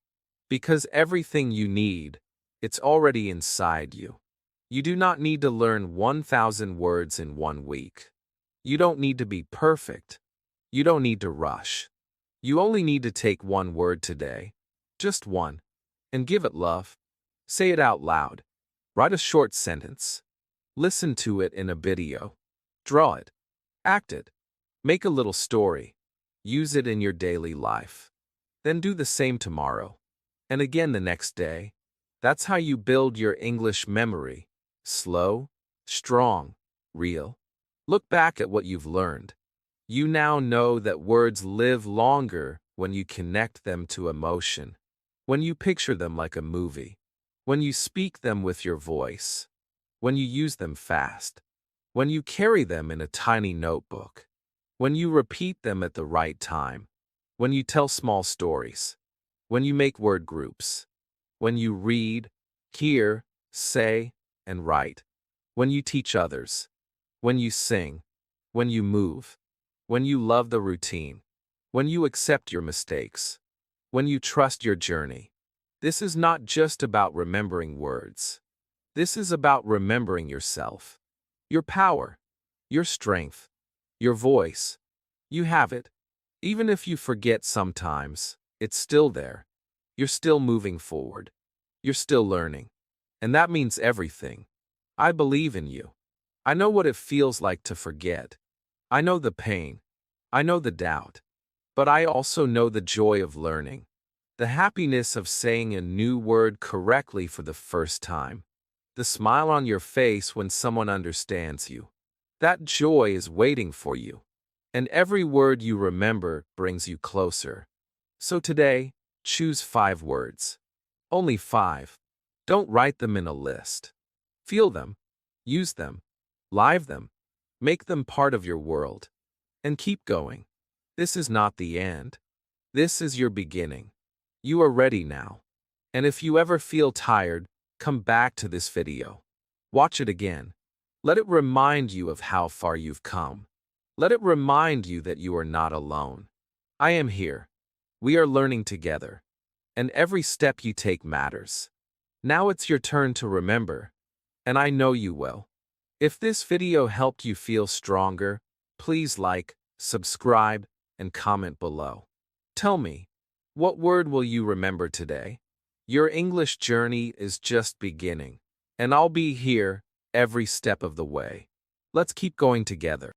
Because everything you need, it's already inside you. You do not need to learn 1,000 words in 1 week. You don't need to be perfect. You don't need to rush. You only need to take 1 word today. Just 1. And give it love. Say it out loud. Write a short sentence. Listen to it in a video. Draw it. Act it. Make a little story. Use it in your daily life. Then do the same tomorrow. And again the next day. That's how you build your English memory. Slow, strong, real. Look back at what you've learned. You now know that words live longer when you connect them to emotion, when you picture them like a movie, when you speak them with your voice, when you use them fast, when you carry them in a tiny notebook, when you repeat them at the right time, when you tell small stories, when you make word groups, when you read, hear, say, and write, when you teach others, when you sing, when you move, when you love the routine, when you accept your mistakes, when you trust your journey. This is not just about remembering words. This is about remembering yourself, your power, your strength, your voice. You have it. Even if you forget sometimes, it's still there. You're still moving forward. You're still learning. And that means everything. I believe in you. I know what it feels like to forget. I know the pain. I know the doubt. But I also know the joy of learning. The happiness of saying a new word correctly for the first time. The smile on your face when someone understands you. That joy is waiting for you. And every word you remember brings you closer. So today, choose 5 words. Only 5. Don't write them in a list. Feel them. Use them. Live them. Make them part of your world. And keep going. This is not the end. This is your beginning. You are ready now. And if you ever feel tired, come back to this video. Watch it again. Let it remind you of how far you've come. Let it remind you that you are not alone. I am here. We are learning together. And every step you take matters. Now it's your turn to remember. And I know you will. If this video helped you feel stronger, please like, subscribe, and comment below. Tell me, what word will you remember today? Your English journey is just beginning, and I'll be here every step of the way. Let's keep going together.